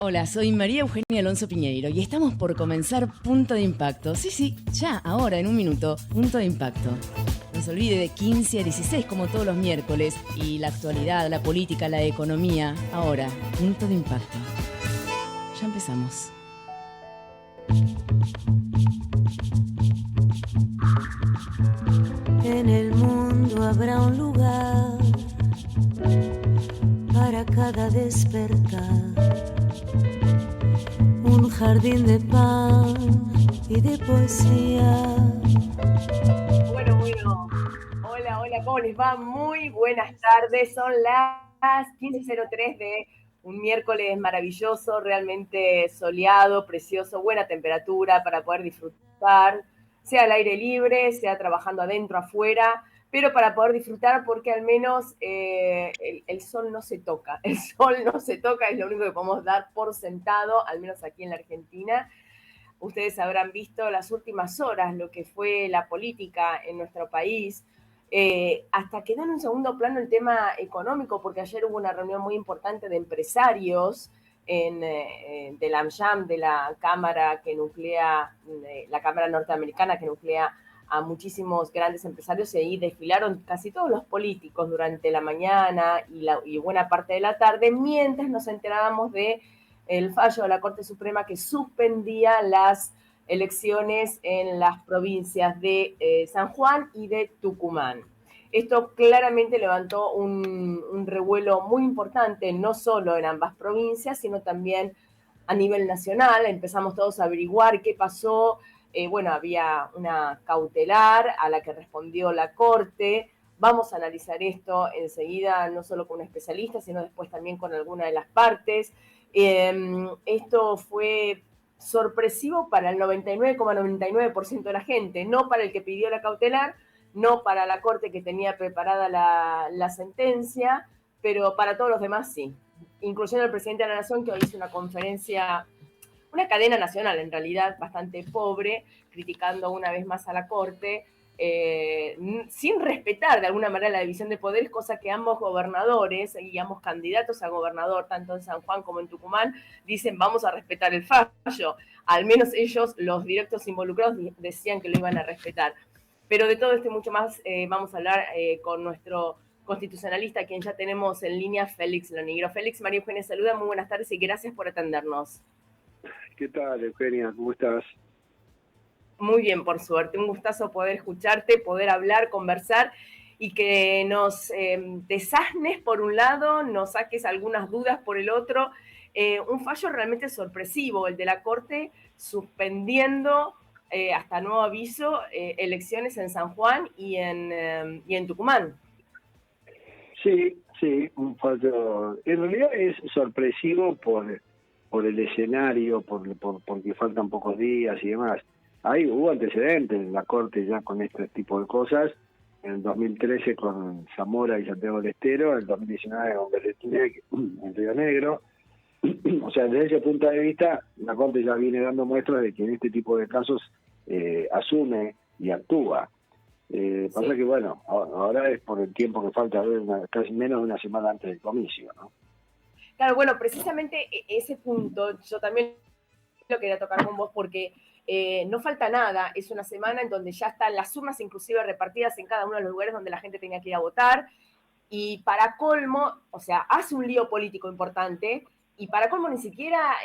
Hola, soy María Eugenia Alonso Piñeiro y estamos por comenzar Punto de Impacto. Sí, ya, ahora, en un minuto, Punto de Impacto. No se olvide de 15 a 16 como todos los miércoles y la actualidad, la política, la economía. Ahora, Punto de Impacto. Ya empezamos. En el mundo habrá un lugar para cada despertar, un jardín de pan y de poesía. Bueno. Hola, ¿cómo les va? Muy buenas tardes. Son las 15:03 de un miércoles maravilloso, realmente soleado, precioso, buena temperatura para poder disfrutar, sea al aire libre, sea trabajando adentro, afuera, pero para poder disfrutar porque al menos el sol no se toca. El sol no se toca, es lo único que podemos dar por sentado, al menos aquí en la Argentina. Ustedes habrán visto las últimas horas lo que fue la política en nuestro país, hasta quedó en un segundo plano el tema económico, porque ayer hubo una reunión muy importante de empresarios del AmJam, de la Cámara que nuclea, la Cámara norteamericana que nuclea a muchísimos grandes empresarios, y ahí desfilaron casi todos los políticos durante la mañana y buena parte de la tarde, mientras nos enterábamos de el fallo de la Corte Suprema que suspendía las elecciones en las provincias de San Juan y de Tucumán. Esto claramente levantó un revuelo muy importante, no solo en ambas provincias, sino también a nivel nacional. Empezamos todos a averiguar qué pasó. Bueno, había una cautelar a la que respondió la Corte. Vamos a analizar esto enseguida, no solo con un especialista, sino después también con alguna de las partes. Esto fue sorpresivo para el 99,99% de la gente, no para el que pidió la cautelar, no para la Corte que tenía preparada la sentencia, pero para todos los demás sí, incluyendo el presidente de la Nación, que hoy hizo una conferencia, una cadena nacional en realidad bastante pobre, criticando una vez más a la Corte, sin respetar de alguna manera la división de poderes, cosa que ambos gobernadores y ambos candidatos a gobernador, tanto en San Juan como en Tucumán, dicen vamos a respetar el fallo. Al menos ellos, los directos involucrados, decían que lo iban a respetar. Pero de todo esto y mucho más vamos a hablar con nuestro constitucionalista, a quien ya tenemos en línea, Félix Lonigro. Félix, María Eugenia saluda, muy buenas tardes y gracias por atendernos. ¿Qué tal, Eugenia? ¿Cómo estás? Muy bien, por suerte. Un gustazo poder escucharte, poder hablar, conversar y que nos desasnes por un lado, nos saques algunas dudas por el otro. Un fallo realmente sorpresivo, el de la Corte suspendiendo hasta nuevo aviso elecciones en San Juan y en Tucumán. Sí, un fallo. En realidad es sorpresivo por el escenario, porque faltan pocos días y demás. Hubo antecedentes en la Corte ya con este tipo de cosas, en el 2013 con Zamora y Santiago del Estero, en el 2019 con Berretini en Río Negro. O sea, desde ese punto de vista, la Corte ya viene dando muestras de que en este tipo de casos asume y actúa. Pasa que, bueno, ahora es por el tiempo que falta, casi menos de una semana antes del comicio, ¿no? Claro, bueno, precisamente ese punto yo también lo quería tocar con vos porque no falta nada, es una semana en donde ya están las urnas inclusive repartidas en cada uno de los lugares donde la gente tenía que ir a votar, y para colmo, o sea, hace un lío político importante, y para colmo ni siquiera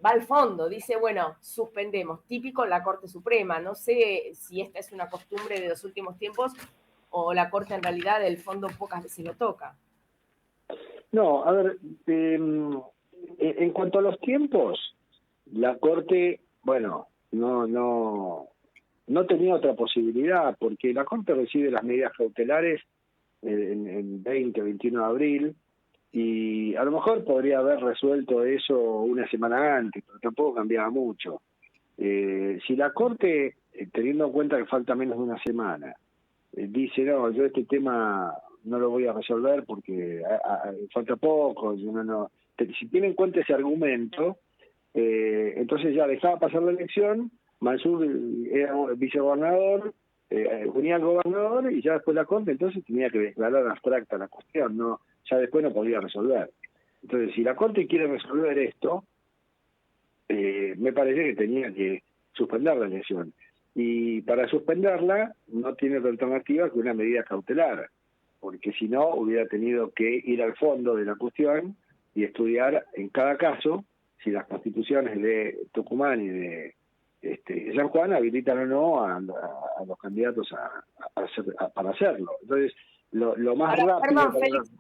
va al fondo, dice, bueno, suspendemos, típico la Corte Suprema. No sé si esta es una costumbre de los últimos tiempos o la Corte en realidad del fondo pocas veces lo toca. No, a ver, en cuanto a los tiempos, la Corte, bueno, no tenía otra posibilidad, porque la Corte recibe las medidas cautelares en 20, 21 de abril, y a lo mejor podría haber resuelto eso una semana antes, pero tampoco cambiaba mucho. Si la Corte, teniendo en cuenta que falta menos de una semana, dice, no, yo este tema no lo voy a resolver porque falta poco, si tiene en cuenta ese argumento, entonces ya dejaba pasar la elección, Mansur era vicegobernador, unía al gobernador y ya después la Corte entonces tenía que declarar abstracta la cuestión, no, ya después no podía resolver. Entonces, si la Corte quiere resolver esto, me parece que tenía que suspender la elección. Y para suspenderla no tiene otra alternativa que una medida cautelar, porque si no hubiera tenido que ir al fondo de la cuestión y estudiar en cada caso si las constituciones de Tucumán y de San Juan habilitan o no a los candidatos para hacerlo. Entonces, lo más Ahora, rápido... perdón, Félix.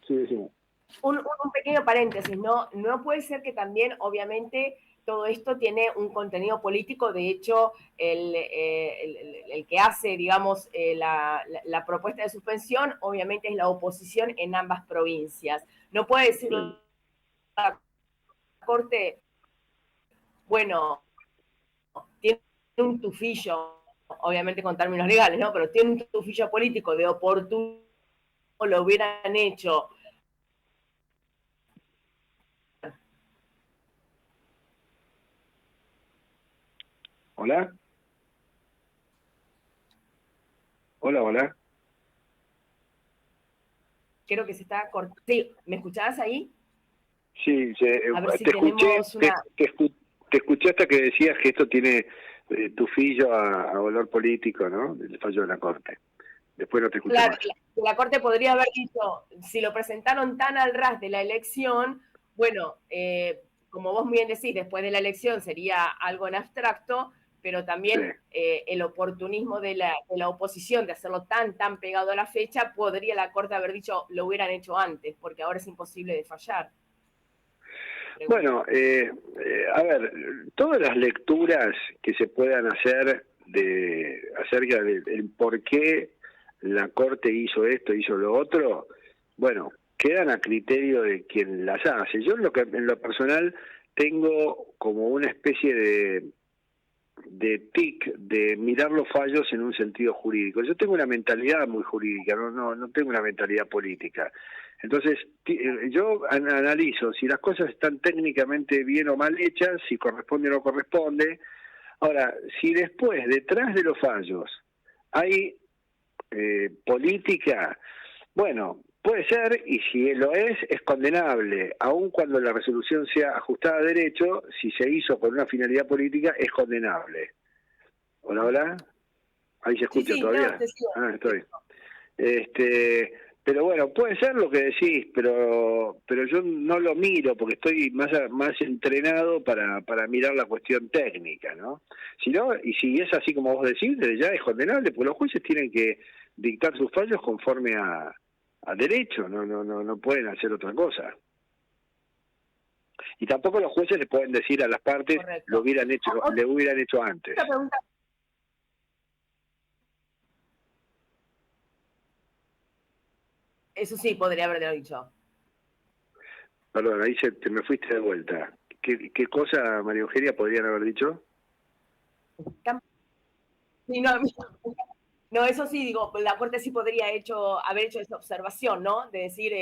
Sí, decimos. Un pequeño paréntesis, ¿no? No puede ser que también, obviamente, todo esto tiene un contenido político. De hecho, el que hace, digamos, la propuesta de suspensión, obviamente es la oposición en ambas provincias. No puede decir la Corte, bueno, tiene un tufillo, obviamente con términos legales, ¿no? Pero tiene un tufillo político de oportuno, lo hubieran hecho. ¿Hola? Hola. Creo que se está cortando. Sí, ¿me escuchabas ahí? Sí, A ver si te escuché, tenemos una... te escuché hasta que decías que esto tiene tufillo a valor político, ¿no? El fallo de la Corte. Después no te escuché Claro, más. la Corte podría haber dicho, si lo presentaron tan al ras de la elección, bueno, como vos bien decís, después de la elección sería algo en abstracto, pero también el oportunismo de la oposición de hacerlo tan pegado a la fecha, podría la Corte haber dicho, lo hubieran hecho antes, porque ahora es imposible de fallar. Bueno, a ver, todas las lecturas que se puedan hacer acerca del por qué la Corte hizo esto, hizo lo otro, bueno, quedan a criterio de quien las hace. Yo en lo personal tengo como una especie de tic de mirar los fallos en un sentido jurídico. Yo tengo una mentalidad muy jurídica, no tengo una mentalidad política. Entonces, yo analizo si las cosas están técnicamente bien o mal hechas, si corresponde o no corresponde. Ahora, si después, detrás de los fallos, hay política, bueno, puede ser, y si lo es condenable, aun cuando la resolución sea ajustada a derecho, si se hizo con una finalidad política, es condenable. Hola, ahí se escucha sí, todavía. No, te sigo. Estoy. Pero bueno, puede ser lo que decís, pero yo no lo miro porque estoy más entrenado para mirar la cuestión técnica, ¿no? Si no, y si es así como vos decís, ya es condenable, porque los jueces tienen que dictar sus fallos conforme a derecho, no pueden hacer otra cosa. Y tampoco los jueces le pueden decir a las partes, Correcto. le hubieran hecho antes. Esta pregunta. Eso sí, podría haberlo dicho. Perdón, ahí te me fuiste de vuelta. ¿Qué cosa, María Eugenia, podrían haber dicho? Sí, no, eso sí, digo, la Corte sí podría haber hecho esa observación, ¿no? De decir,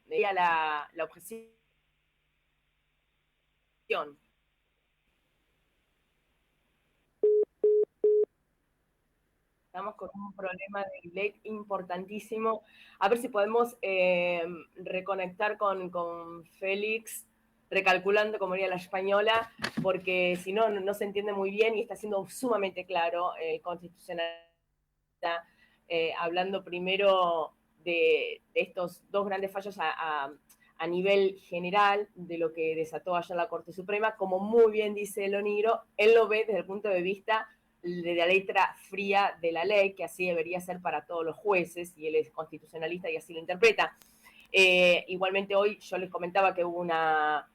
la objeción. Estamos con un problema de delay importantísimo. A ver si podemos reconectar con Félix, recalculando, como diría la española, porque si no se entiende muy bien y está siendo sumamente claro el constitucionalista, hablando primero de estos dos grandes fallos a nivel general de lo que desató ayer la Corte Suprema. Como muy bien dice Elonigro, él lo ve desde el punto de vista de la letra fría de la ley, que así debería ser para todos los jueces, y él es constitucionalista y así lo interpreta. Igualmente hoy yo les comentaba que hubo una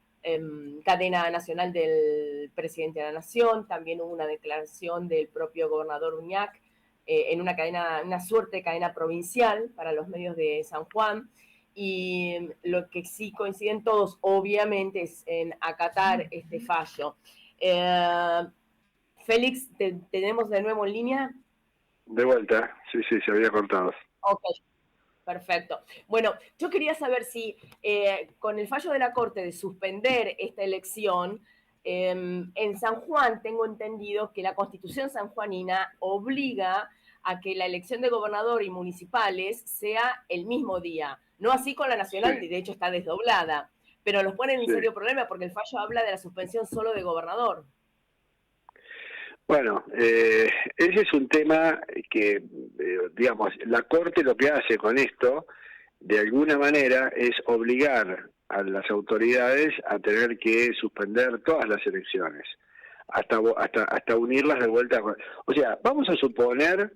cadena nacional del presidente de la Nación, también hubo una declaración del propio gobernador Uñac, en una suerte de cadena provincial para los medios de San Juan, y lo que sí coinciden todos, obviamente, es en acatar este fallo. Félix, ¿te tenemos de nuevo en línea? De vuelta, sí, se había cortado. Ok, perfecto. Bueno, yo quería saber si con el fallo de la Corte de suspender esta elección, en San Juan tengo entendido que la Constitución sanjuanina obliga a que la elección de gobernador y municipales sea el mismo día. No así con la nacional, Sí. De hecho está desdoblada. pero los ponen en Sí. serio problema porque el fallo habla de la suspensión solo de gobernador. Bueno, ese es un tema que, digamos, la Corte lo que hace con esto, de alguna manera, es obligar a las autoridades a tener que suspender todas las elecciones, hasta unirlas de vuelta. O sea, vamos a suponer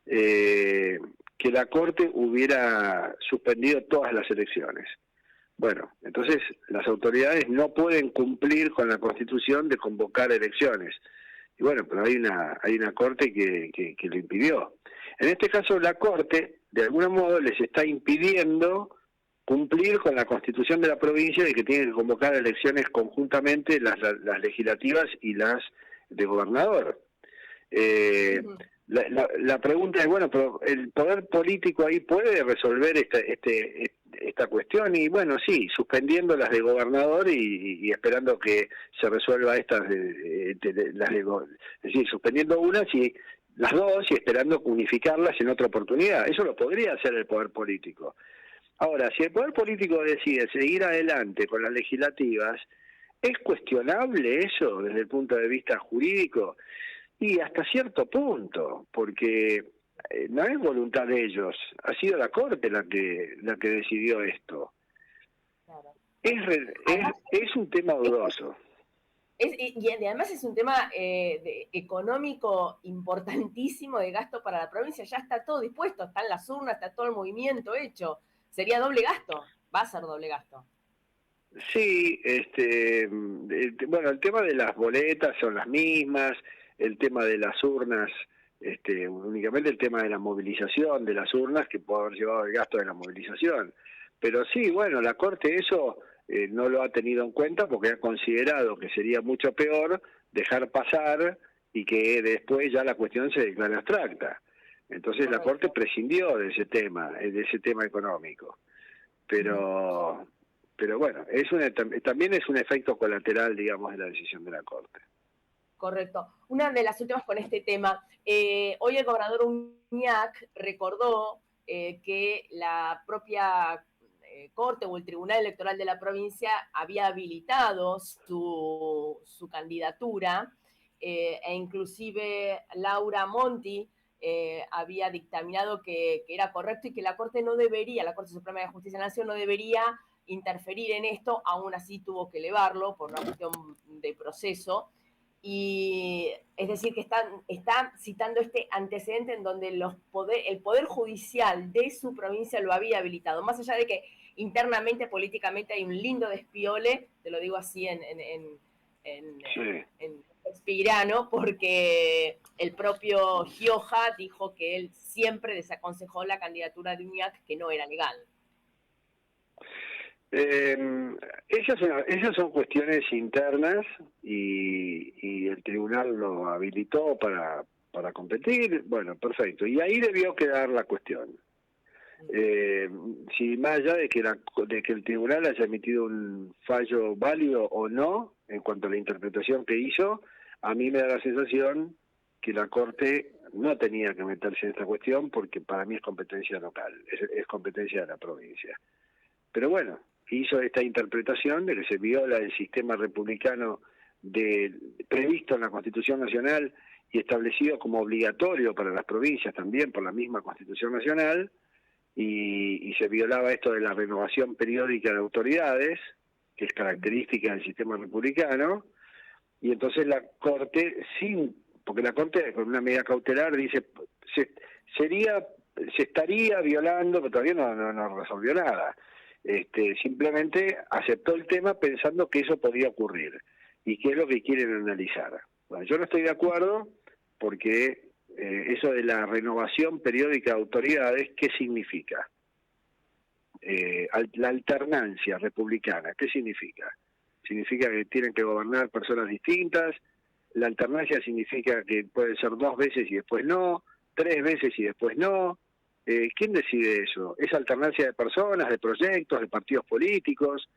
que la Corte hubiera suspendido todas las elecciones. Bueno, entonces las autoridades no pueden cumplir con la Constitución de convocar elecciones. Y bueno, pero hay una Corte que lo impidió. En este caso, la Corte, de algún modo, les está impidiendo cumplir con la Constitución de la provincia de que tienen que convocar elecciones conjuntamente, las legislativas y las de gobernador. La pregunta es, bueno, pero ¿el poder político ahí puede resolver esta cuestión? Y bueno, sí, suspendiendo las de gobernador y esperando que se resuelva estas es decir, suspendiendo unas y las dos y esperando unificarlas en otra oportunidad. Eso lo podría hacer el poder político. Ahora, si el poder político decide seguir adelante con las legislativas, ¿es cuestionable eso desde el punto de vista jurídico? Y hasta cierto punto, porque no es voluntad de ellos, ha sido la Corte la que decidió esto. Claro. Es un tema dudoso. Y además es un tema económico importantísimo de gasto para la provincia. Ya está todo dispuesto, están las urnas, está todo el movimiento hecho. Sería doble gasto, va a ser doble gasto. Sí, bueno, el tema de las boletas son las mismas, el tema de las urnas, únicamente el tema de la movilización de las urnas, que puede haber llevado el gasto de la movilización. Pero sí, bueno, la Corte eso no lo ha tenido en cuenta porque ha considerado que sería mucho peor dejar pasar y que después ya la cuestión se declare abstracta. Entonces la Corte prescindió de ese tema económico. Pero bueno, también es un efecto colateral, digamos, de la decisión de la Corte. Correcto. Una de las últimas con este tema. Hoy el gobernador Uñac recordó que la propia Corte o el Tribunal Electoral de la provincia había habilitado su candidatura e inclusive Laura Monti había dictaminado que era correcto y que la Corte la Corte Suprema de Justicia de la Nación no debería interferir en esto, aún así tuvo que elevarlo por una cuestión de proceso. Y es decir, que está citando este antecedente en donde el Poder Judicial de su provincia lo había habilitado. Más allá de que internamente, políticamente, hay un lindo despiole, te lo digo así en espirano, porque el propio Gioja dijo que él siempre desaconsejó la candidatura de Uñac, que no era legal. Esas son cuestiones internas y el tribunal lo habilitó para competir. Bueno, perfecto. Y ahí debió quedar la cuestión. Si más allá de que el tribunal haya emitido un fallo válido o no en cuanto a la interpretación que hizo, a mí me da la sensación que la Corte no tenía que meterse en esta cuestión porque para mí es competencia local, es competencia de la provincia. Pero bueno, hizo esta interpretación de que se viola el sistema republicano previsto en la Constitución Nacional y establecido como obligatorio para las provincias también por la misma Constitución Nacional, y se violaba esto de la renovación periódica de autoridades, que es característica del sistema republicano, y entonces la Corte, porque la Corte con una medida cautelar dice, se estaría violando, pero todavía no resolvió nada. Simplemente aceptó el tema pensando que eso podía ocurrir y que es lo que quieren analizar. Bueno, yo no estoy de acuerdo porque eso de la renovación periódica de autoridades, ¿qué significa? La alternancia republicana, ¿qué significa? Significa que tienen que gobernar personas distintas. La alternancia significa que pueden ser 2 veces y después no, 3 veces y después no. ¿Quién decide eso? ¿Es alternancia de personas, de proyectos, de partidos políticos?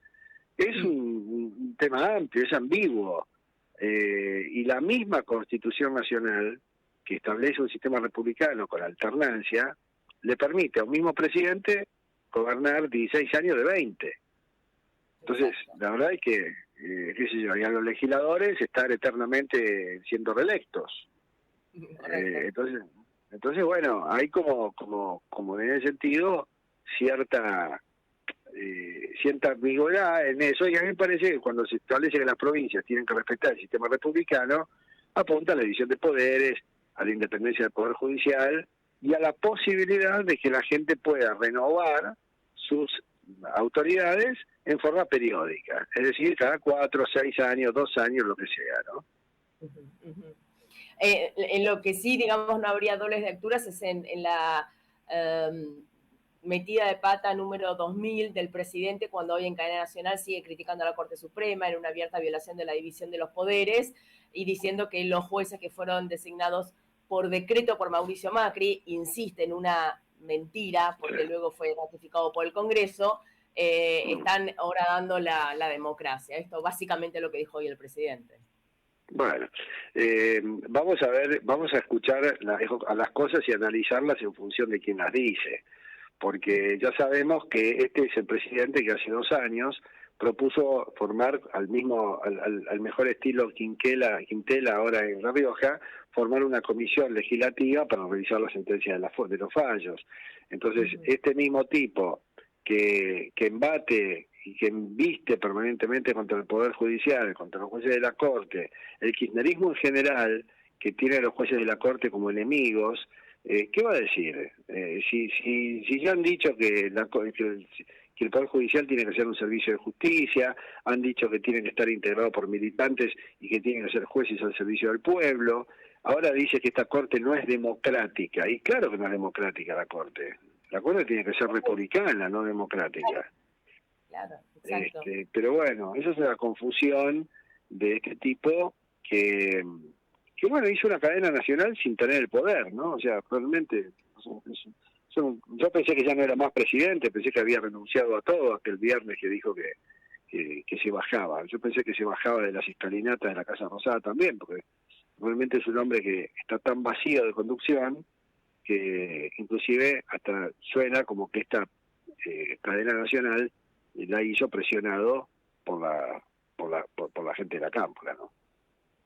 Es un tema amplio, es ambiguo. Y la misma Constitución Nacional, que establece un sistema republicano con alternancia, le permite a un mismo presidente gobernar 16 años de 20. Entonces, Exacto. la verdad es que, qué sé yo, y a los legisladores están eternamente siendo reelectos. Correcto. Entonces bueno, hay como en ese sentido cierta ambigüedad en eso, y a mí me parece que cuando se establece que las provincias tienen que respetar el sistema republicano, apunta a la división de poderes, a la independencia del Poder Judicial y a la posibilidad de que la gente pueda renovar sus autoridades en forma periódica, es decir, cada 4, 6 años, 2 años, lo que sea, ¿no? Ujú, ujú. En lo que sí, digamos, no habría dobles lecturas es en la metida de pata número 2000 del presidente, cuando hoy en cadena nacional sigue criticando a la Corte Suprema en una abierta violación de la división de los poderes y diciendo que los jueces que fueron designados por decreto por Mauricio Macri, insiste en una mentira, porque luego fue ratificado por el Congreso, están ahora dando la democracia. Esto básicamente es lo que dijo hoy el presidente. Bueno, vamos a escuchar a las cosas y analizarlas en función de quién las dice, porque ya sabemos que este es el presidente que hace 2 años propuso formar al mejor estilo Quintela ahora en La Rioja, formar una comisión legislativa para revisar la sentencia de los fallos. Entonces, este mismo tipo que embate y que embiste permanentemente contra el Poder Judicial, contra los jueces de la Corte, el kirchnerismo en general, que tiene a los jueces de la Corte como enemigos, ¿qué va a decir? Si ya han dicho que el Poder Judicial tiene que ser un servicio de justicia, han dicho que tiene que estar integrado por militantes y que tienen que ser jueces al servicio del pueblo, ahora dice que esta Corte no es democrática, y claro que no es democrática la Corte tiene que ser republicana, no democrática. Claro, exacto. Pero bueno, esa es la confusión de este tipo que bueno, hizo una cadena nacional sin tener el poder, ¿no? O sea, realmente, yo pensé que ya no era más presidente, pensé que había renunciado a todo aquel viernes que dijo que se bajaba. Yo pensé que se bajaba de las escalinatas de la Casa Rosada también, porque realmente es un hombre que está tan vacío de conducción que inclusive hasta suena como que esta cadena nacional la hizo presionado por la gente de la Cámpora, ¿no?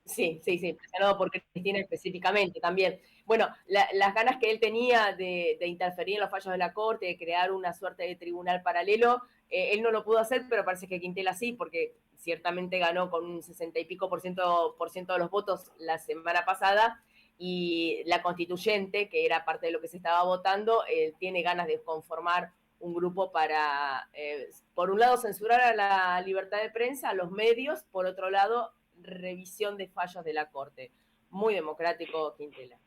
Sí, presionado por Cristina específicamente también. Bueno, las ganas que él tenía de interferir en los fallos de la Corte, de crear una suerte de tribunal paralelo, él no lo pudo hacer, pero parece que Quintela sí, porque ciertamente ganó con un 60 y pico por ciento de los votos la semana pasada, y la constituyente, que era parte de lo que se estaba votando, tiene ganas de conformar un grupo para, por un lado, censurar a la libertad de prensa, a los medios, por otro lado, revisión de fallos de la Corte. Muy democrático, Quintela.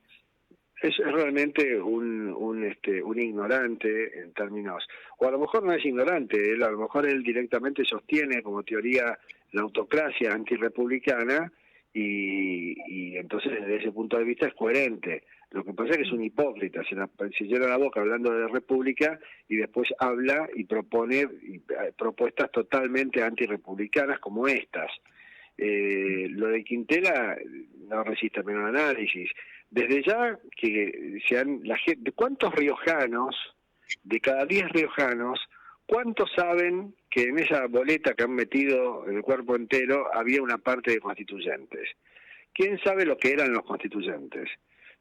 Es realmente un ignorante en términos, o a lo mejor no es ignorante, a lo mejor él directamente sostiene como teoría la autocracia antirrepublicana y entonces desde ese punto de vista es coherente. Lo que pasa es que es un hipócrita, se llena la boca hablando de república y después habla y propone propuestas totalmente antirrepublicanas como estas. Lo de Quintela no resiste menos análisis. Desde ya que la gente, ¿cuántos riojanos, de cada 10 riojanos, cuántos saben que en esa boleta que han metido el cuerpo entero había una parte de constituyentes? ¿Quién sabe lo que eran los constituyentes?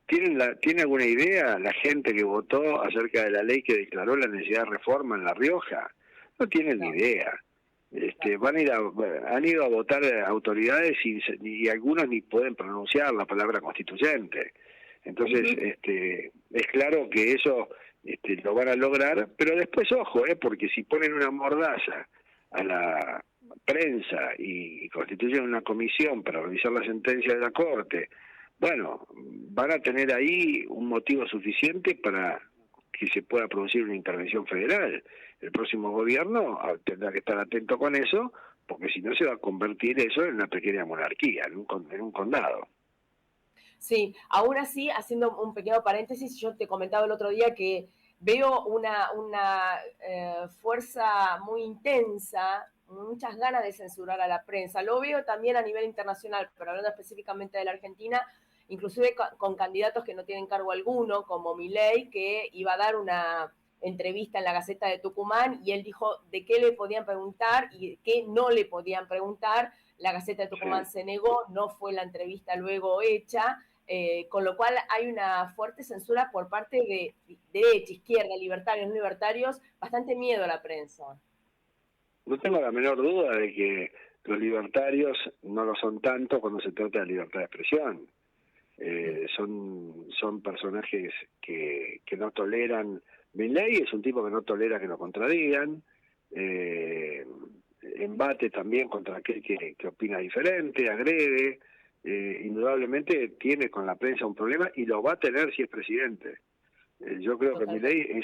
¿Tiene alguna idea la gente que votó acerca de la ley que declaró la necesidad de reforma en La Rioja? No tienen ni idea. Han ido a votar autoridades y algunos ni pueden pronunciar la palabra constituyente. Entonces, es claro que eso lo van a lograr, pero después ojo, porque si ponen una mordaza a la prensa y constituyen una comisión para revisar la sentencia de la Corte, bueno, van a tener ahí un motivo suficiente para que se pueda producir una intervención federal. El próximo gobierno tendrá que estar atento con eso, porque si no se va a convertir eso en una pequeña monarquía, en un condado. Sí, aún así, haciendo un pequeño paréntesis, yo te comentaba el otro día que veo una fuerza muy intensa, muchas ganas de censurar a la prensa. Lo veo también a nivel internacional, pero hablando específicamente de la Argentina, inclusive con candidatos que no tienen cargo alguno, como Milei, que iba a dar entrevista en la Gaceta de Tucumán y él dijo de qué le podían preguntar y de qué no le podían preguntar. La Gaceta de Tucumán se negó, no fue la entrevista luego hecha, con lo cual hay una fuerte censura por parte de derecha, izquierda, libertarios, no libertarios, bastante miedo a la prensa. No tengo la menor duda de que los libertarios no lo son tanto cuando se trata de libertad de expresión. Son personajes que no toleran. Milei es un tipo que no tolera que lo contradigan, embate también contra aquel que opina diferente, agrede, indudablemente tiene con la prensa un problema y lo va a tener si es presidente. Yo creo que Milei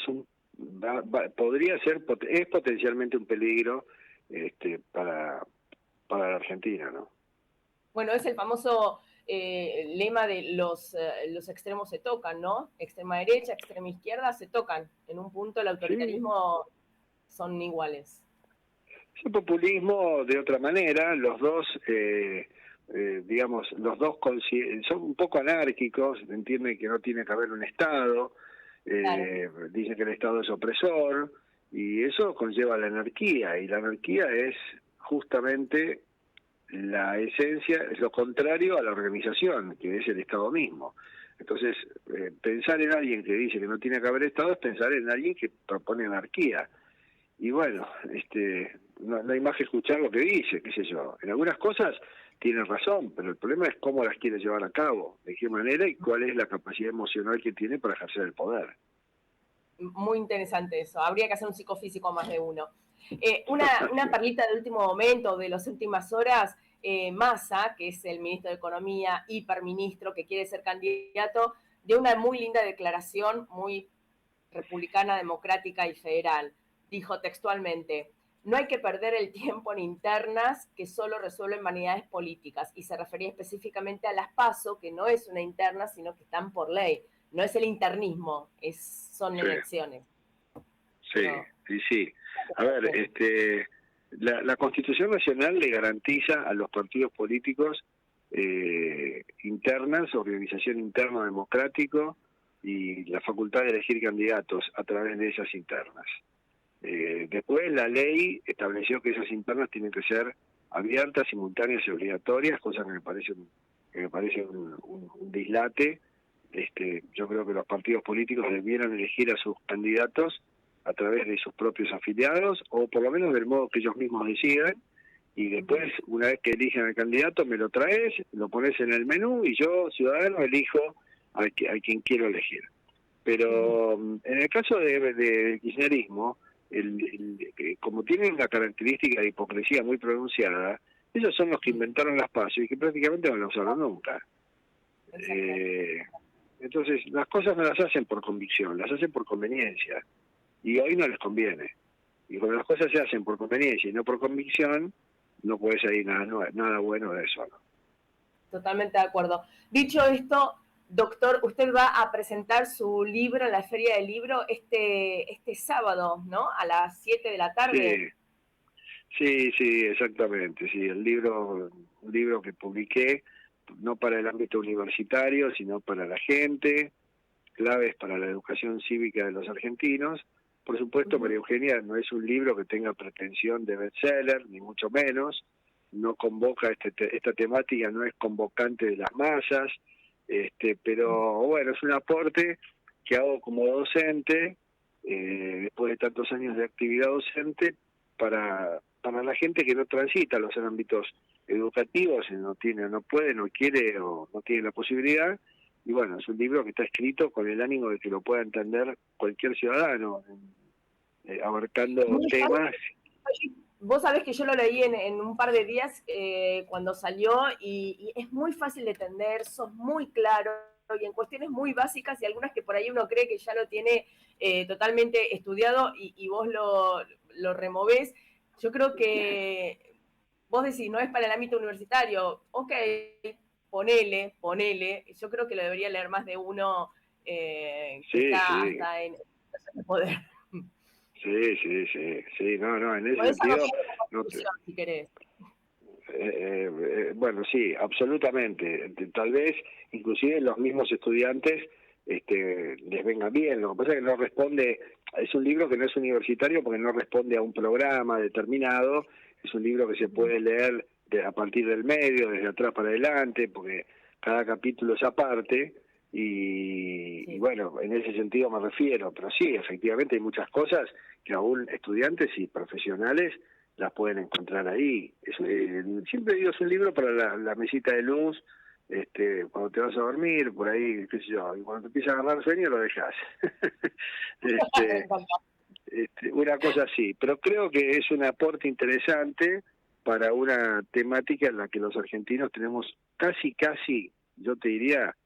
es potencialmente un peligro para la Argentina, ¿no? Bueno, es el famoso lema de los extremos se tocan, ¿no? Extrema derecha, extrema izquierda se tocan. En un punto el autoritarismo son iguales. Es el populismo de otra manera, los dos, digamos, los dos son un poco anárquicos, entienden que no tiene que haber un Estado, claro. Dicen que el Estado es opresor, y eso conlleva la anarquía, y la anarquía es justamente la esencia, es lo contrario a la organización, que es el Estado mismo. Entonces, pensar en alguien que dice que no tiene que haber Estado es pensar en alguien que propone anarquía. Y bueno, no hay más que escuchar lo que dice, qué sé yo. En algunas cosas tiene razón, pero el problema es cómo las quiere llevar a cabo, de qué manera y cuál es la capacidad emocional que tiene para ejercer el poder. Muy interesante eso, habría que hacer un psicofísico más de uno. Una perlita de último momento, de las últimas horas, Massa, que es el ministro de Economía, hiperministro, que quiere ser candidato, dio una muy linda declaración, muy republicana, democrática y federal. Dijo textualmente: no hay que perder el tiempo en internas que solo resuelven vanidades políticas, y se refería específicamente a las PASO, que no es una interna, sino que están por ley. No es el internismo, son elecciones. Sí, sí. A ver, la Constitución Nacional le garantiza a los partidos políticos internas, organización interna democrático y la facultad de elegir candidatos a través de esas internas. Después la ley estableció que esas internas tienen que ser abiertas, simultáneas y obligatorias, cosa que me parece un dislate. Yo creo que los partidos políticos debieran elegir a sus candidatos a través de sus propios afiliados, o por lo menos del modo que ellos mismos decidan, y después, una vez que elijan al candidato, me lo traes, lo pones en el menú, y yo, ciudadano, elijo a quien quiero elegir. Pero en el caso de kirchnerismo, como tienen una característica de hipocresía muy pronunciada, ellos son los que inventaron las PASO y que prácticamente no las usaron nunca. Entonces, las cosas no las hacen por convicción, las hacen por conveniencia. Y hoy no les conviene. Y cuando las cosas se hacen por conveniencia y no por convicción, no puede salir nada bueno de eso, ¿no? Totalmente de acuerdo. Dicho esto, doctor, usted va a presentar su libro en la Feria del Libro este sábado, ¿no? A las 7 de la tarde. Sí, exactamente. Sí, un libro que publiqué, no para el ámbito universitario, sino para la gente, claves para la educación cívica de los argentinos. Por supuesto, María Eugenia, no es un libro que tenga pretensión de bestseller, ni mucho menos. No convoca esta temática, no es convocante de las masas, pero bueno, es un aporte que hago como docente, después de tantos años de actividad docente, para la gente que no transita los ámbitos educativos, no puede, no quiere o no tiene la posibilidad. Y bueno, es un libro que está escrito con el ánimo de que lo pueda entender cualquier ciudadano, abarcando temas. Vos sabés que yo lo leí en un par de días cuando salió y es muy fácil de entender, sos muy claro y en cuestiones muy básicas y algunas que por ahí uno cree que ya lo tiene totalmente estudiado y vos lo removés. Yo creo que vos decís, no es para el ámbito universitario, ok, ponele, yo creo que lo debería leer más de uno que está hasta en el poder. Sí, no, en ese sentido... si querés. Bueno, sí, absolutamente. Tal vez, inclusive los mismos estudiantes les venga bien. Lo que pasa es que no responde, es un libro que no es universitario porque no responde a un programa determinado, es un libro que se puede leer a partir del medio, desde atrás para adelante, porque cada capítulo es aparte, y bueno, en ese sentido me refiero, pero sí, efectivamente hay muchas cosas que aún estudiantes y profesionales las pueden encontrar ahí. Siempre digo, es un libro para la mesita de luz, cuando te vas a dormir, por ahí, qué sé yo, y cuando te empieza a agarrar sueño lo dejas. Una cosa así, pero creo que es un aporte interesante para una temática en la que los argentinos tenemos casi, yo te diría,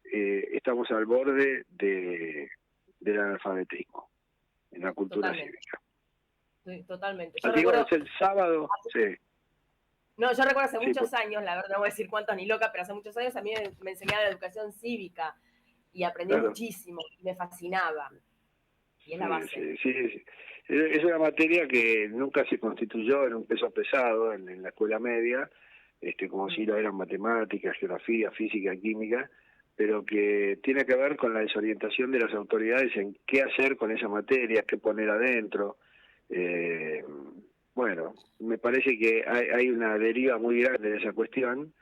estamos al borde del analfabetismo en la cultura cívica. Sí, totalmente. Yo Así que bueno, recuerdo, es el sábado, sí. No, yo recuerdo hace muchos pues, años, la verdad no voy a decir cuántos ni loca, pero hace muchos años a mí me enseñaban la educación cívica y aprendí muchísimo, y me fascinaba. Y es la base. Sí. Es una materia que nunca se constituyó en un peso pesado en la escuela media, como si lo eran matemáticas, geografía, física, química, pero que tiene que ver con la desorientación de las autoridades en qué hacer con esa materia, qué poner adentro. Bueno, me parece que hay una deriva muy grande de esa cuestión.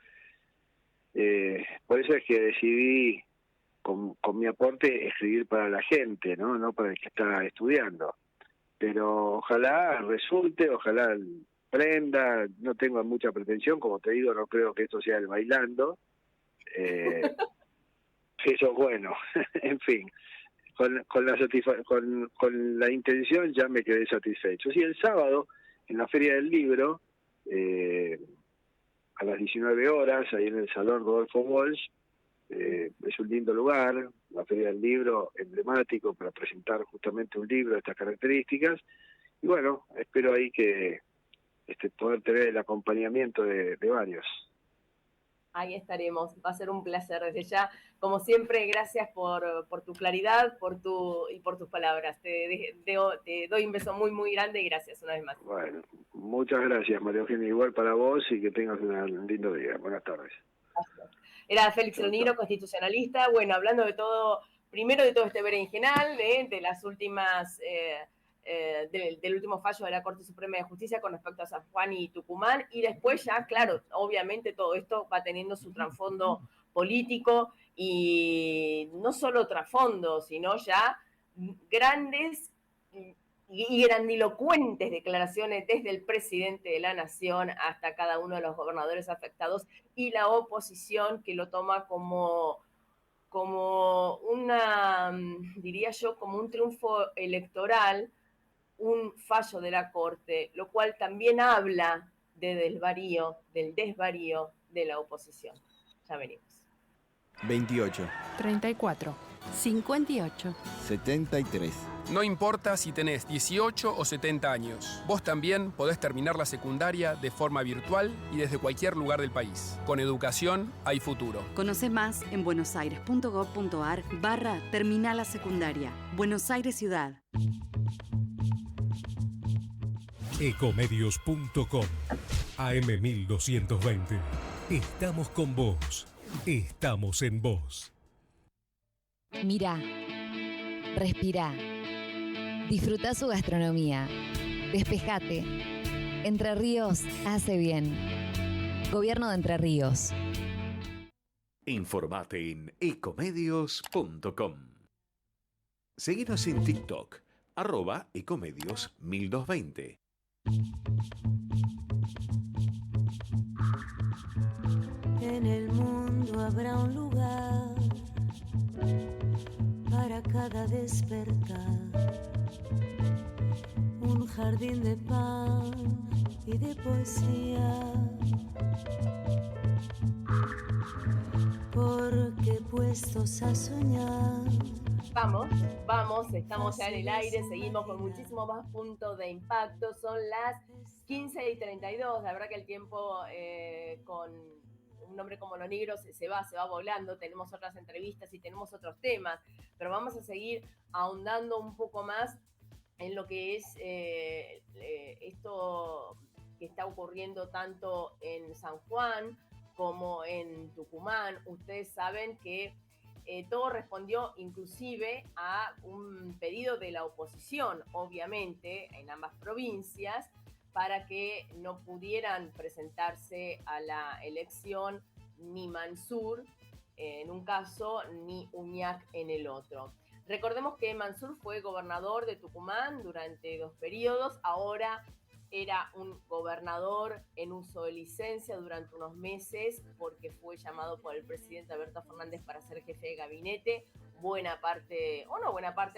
Por eso es que decidí, con mi aporte, escribir para la gente, no para el que está estudiando. Pero ojalá resulte, ojalá prenda, no tengo mucha pretensión, como te digo, no creo que esto sea el bailando. Eso bueno, en fin, con la intención ya me quedé satisfecho. Sí, el sábado, en la Feria del Libro, a las 19 horas, ahí en el Salón Rodolfo Walsh, es un lindo lugar, la Feria del Libro, emblemático para presentar justamente un libro de estas características, y bueno, espero ahí que poder tener el acompañamiento de varios. Ahí estaremos, va a ser un placer desde ya. Como siempre, gracias por tu claridad y por tus palabras. Te doy un beso muy, muy grande y gracias una vez más. Bueno, muchas gracias, María Eugenia, igual para vos y que tengas un lindo día. Buenas tardes. Gracias. Era Félix Elnigro, constitucionalista. Bueno, hablando de todo, primero de todo este berenjenal, de las últimas... del último fallo de la Corte Suprema de Justicia con respecto a San Juan y Tucumán, y después ya, claro, obviamente todo esto va teniendo su trasfondo político, y no solo trasfondo, sino ya grandes y grandilocuentes declaraciones desde el presidente de la Nación hasta cada uno de los gobernadores afectados, y la oposición que lo toma como una, diría yo, como un triunfo electoral, un fallo de la Corte, lo cual también habla del desvarío de la oposición. Ya venimos. 28, 34, 58, 73. No importa si tenés 18 o 70 años, vos también podés terminar la secundaria de forma virtual y desde cualquier lugar del país. Con educación hay futuro. Conoce más en buenosaires.gov.ar/terminal la secundaria. Buenos Aires Ciudad. Ecomedios.com AM1220. Estamos con vos. Estamos en vos. Mirá, respirá, disfrutá su gastronomía, despejate. Entre Ríos hace bien. Gobierno de Entre Ríos. Informate en ecomedios.com. Seguinos en TikTok, @ecomedios1220. En el mundo habrá un lugar para cada despertar, un jardín de pan y de poesía, porque puestos a soñar. Vamos, estamos ya en el aire, seguimos con muchísimo más puntos de impacto. Son las 15:32, la verdad que el tiempo con un hombre como Elnigro se va volando. Tenemos otras entrevistas y tenemos otros temas, pero vamos a seguir ahondando un poco más en lo que es esto que está ocurriendo tanto en San Juan como en Tucumán. Ustedes saben que todo respondió inclusive a un pedido de la oposición, obviamente, en ambas provincias, para que no pudieran presentarse a la elección ni Mansur en un caso, ni Uñac en el otro. Recordemos que Mansur fue gobernador de Tucumán durante 2 periodos, ahora era un gobernador en uso de licencia durante unos meses porque fue llamado por el presidente Alberto Fernández para ser jefe de gabinete,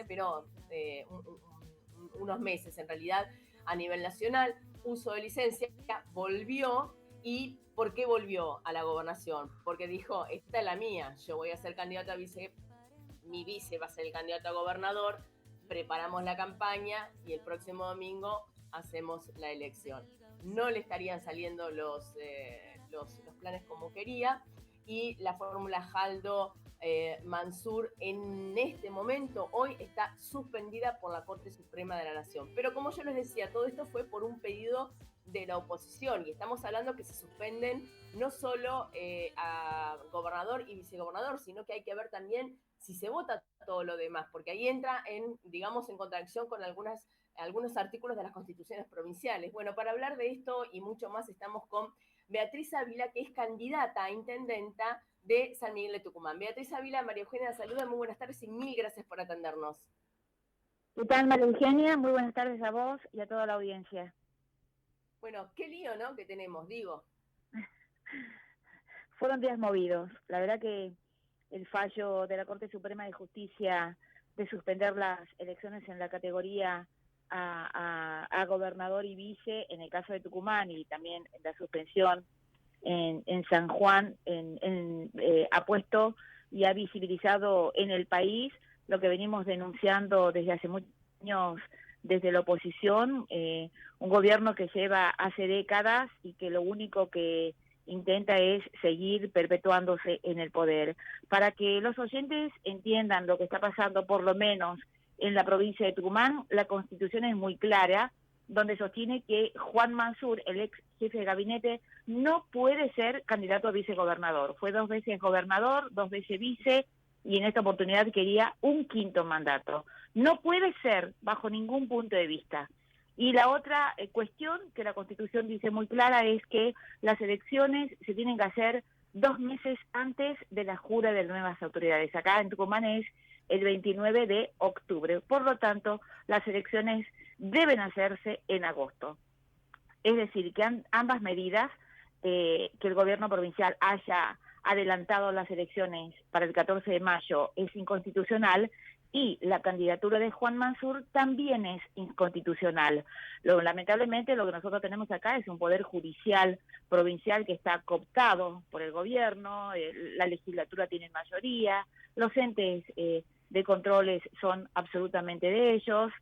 pero unos meses en realidad a nivel nacional, uso de licencia, volvió. ¿Y por qué volvió a la gobernación? Porque dijo, esta es la mía, yo voy a ser candidato a vice, mi vice va a ser el candidato a gobernador, preparamos la campaña y el próximo domingo hacemos la elección. No le estarían saliendo los planes como quería, y la fórmula Jaldo Mansur en este momento, hoy, está suspendida por la Corte Suprema de la Nación. Pero como yo les decía, todo esto fue por un pedido de la oposición, y estamos hablando que se suspenden no solo a gobernador y vicegobernador, sino que hay que ver también si se vota todo lo demás, porque ahí entra en contradicción con algunos artículos de las constituciones provinciales. Bueno, para hablar de esto y mucho más estamos con Beatriz Ávila, que es candidata a intendenta de San Miguel de Tucumán. Beatriz Ávila, María Eugenia, saluda, muy buenas tardes y mil gracias por atendernos. ¿Qué tal, María Eugenia? Muy buenas tardes a vos y a toda la audiencia. Bueno, qué lío, ¿no?, que tenemos, digo. Fueron días movidos. La verdad que el fallo de la Corte Suprema de Justicia de suspender las elecciones en la categoría a gobernador y vice, en el caso de Tucumán, y también la suspensión en San Juan, ha puesto y ha visibilizado en el país lo que venimos denunciando desde hace muchos años desde la oposición, un gobierno que lleva hace décadas y que lo único que intenta es seguir perpetuándose en el poder. Para que los oyentes entiendan lo que está pasando, por lo menos en la provincia de Tucumán, la Constitución es muy clara, donde sostiene que Juan Mansur, el ex jefe de gabinete, no puede ser candidato a vicegobernador. Fue 2 veces gobernador, 2 veces vice, y en esta oportunidad quería un 5º mandato. No puede ser bajo ningún punto de vista. Y la otra cuestión que la Constitución dice muy clara es que las elecciones se tienen que hacer 2 meses antes de la jura de nuevas autoridades. Acá en Tucumán es el 29 de octubre. Por lo tanto, las elecciones deben hacerse en agosto. Es decir, que ambas medidas, que el gobierno provincial haya adelantado las elecciones para el 14 de mayo, es inconstitucional, y la candidatura de Juan Mansur también es inconstitucional. Lamentablemente lo que nosotros tenemos acá es un poder judicial provincial que está cooptado por el gobierno, la legislatura tiene mayoría, los entes de controles son absolutamente de ellos.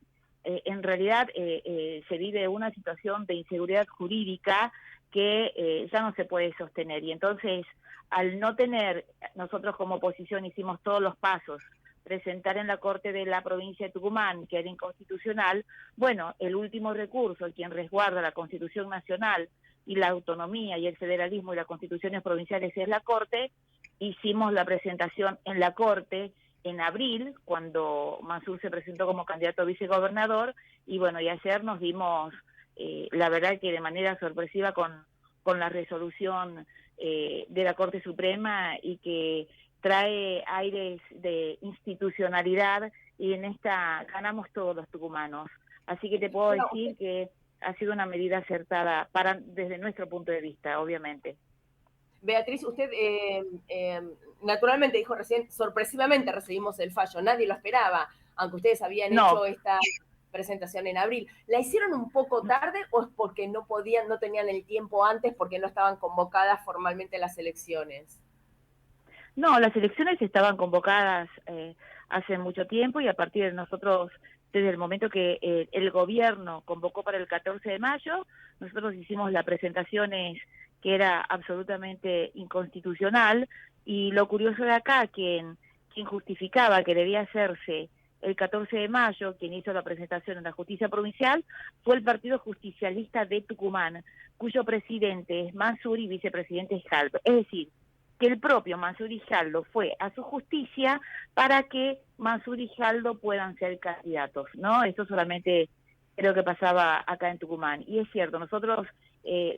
En realidad se vive una situación de inseguridad jurídica que ya no se puede sostener, y entonces al no tener, nosotros como oposición hicimos todos los pasos, presentar en la Corte de la provincia de Tucumán que era inconstitucional. Bueno, el último recurso, quien resguarda la Constitución Nacional y la autonomía y el federalismo y las constituciones provinciales, es la Corte. Hicimos la presentación en la Corte en abril, cuando Mansur se presentó como candidato a vicegobernador, y bueno, y ayer nos dimos, la verdad que de manera sorpresiva, con la resolución de la Corte Suprema, y que trae aires de institucionalidad, y en esta ganamos todos los tucumanos. Así que te puedo decir que ha sido una medida acertada desde nuestro punto de vista, obviamente. Beatriz, usted naturalmente dijo recién, sorpresivamente recibimos el fallo, nadie lo esperaba, aunque ustedes habían hecho esta presentación en abril. ¿La hicieron un poco tarde o es porque no tenían el tiempo antes, porque no estaban convocadas formalmente las elecciones? No, las elecciones estaban convocadas hace mucho tiempo, y a partir de nosotros, desde el momento que el gobierno convocó para el 14 de mayo, nosotros hicimos las presentaciones que era absolutamente inconstitucional, y lo curioso de acá, quien justificaba que debía hacerse el 14 de mayo, quien hizo la presentación en la justicia provincial, fue el Partido Justicialista de Tucumán, cuyo presidente es Mansur y vicepresidente es Jaldo. Es decir, que el propio Mansur y Jaldo fue a su justicia para que Mansur y Jaldo puedan ser candidatos, ¿no? Esto solamente creo que pasaba acá en Tucumán. Y es cierto, nosotros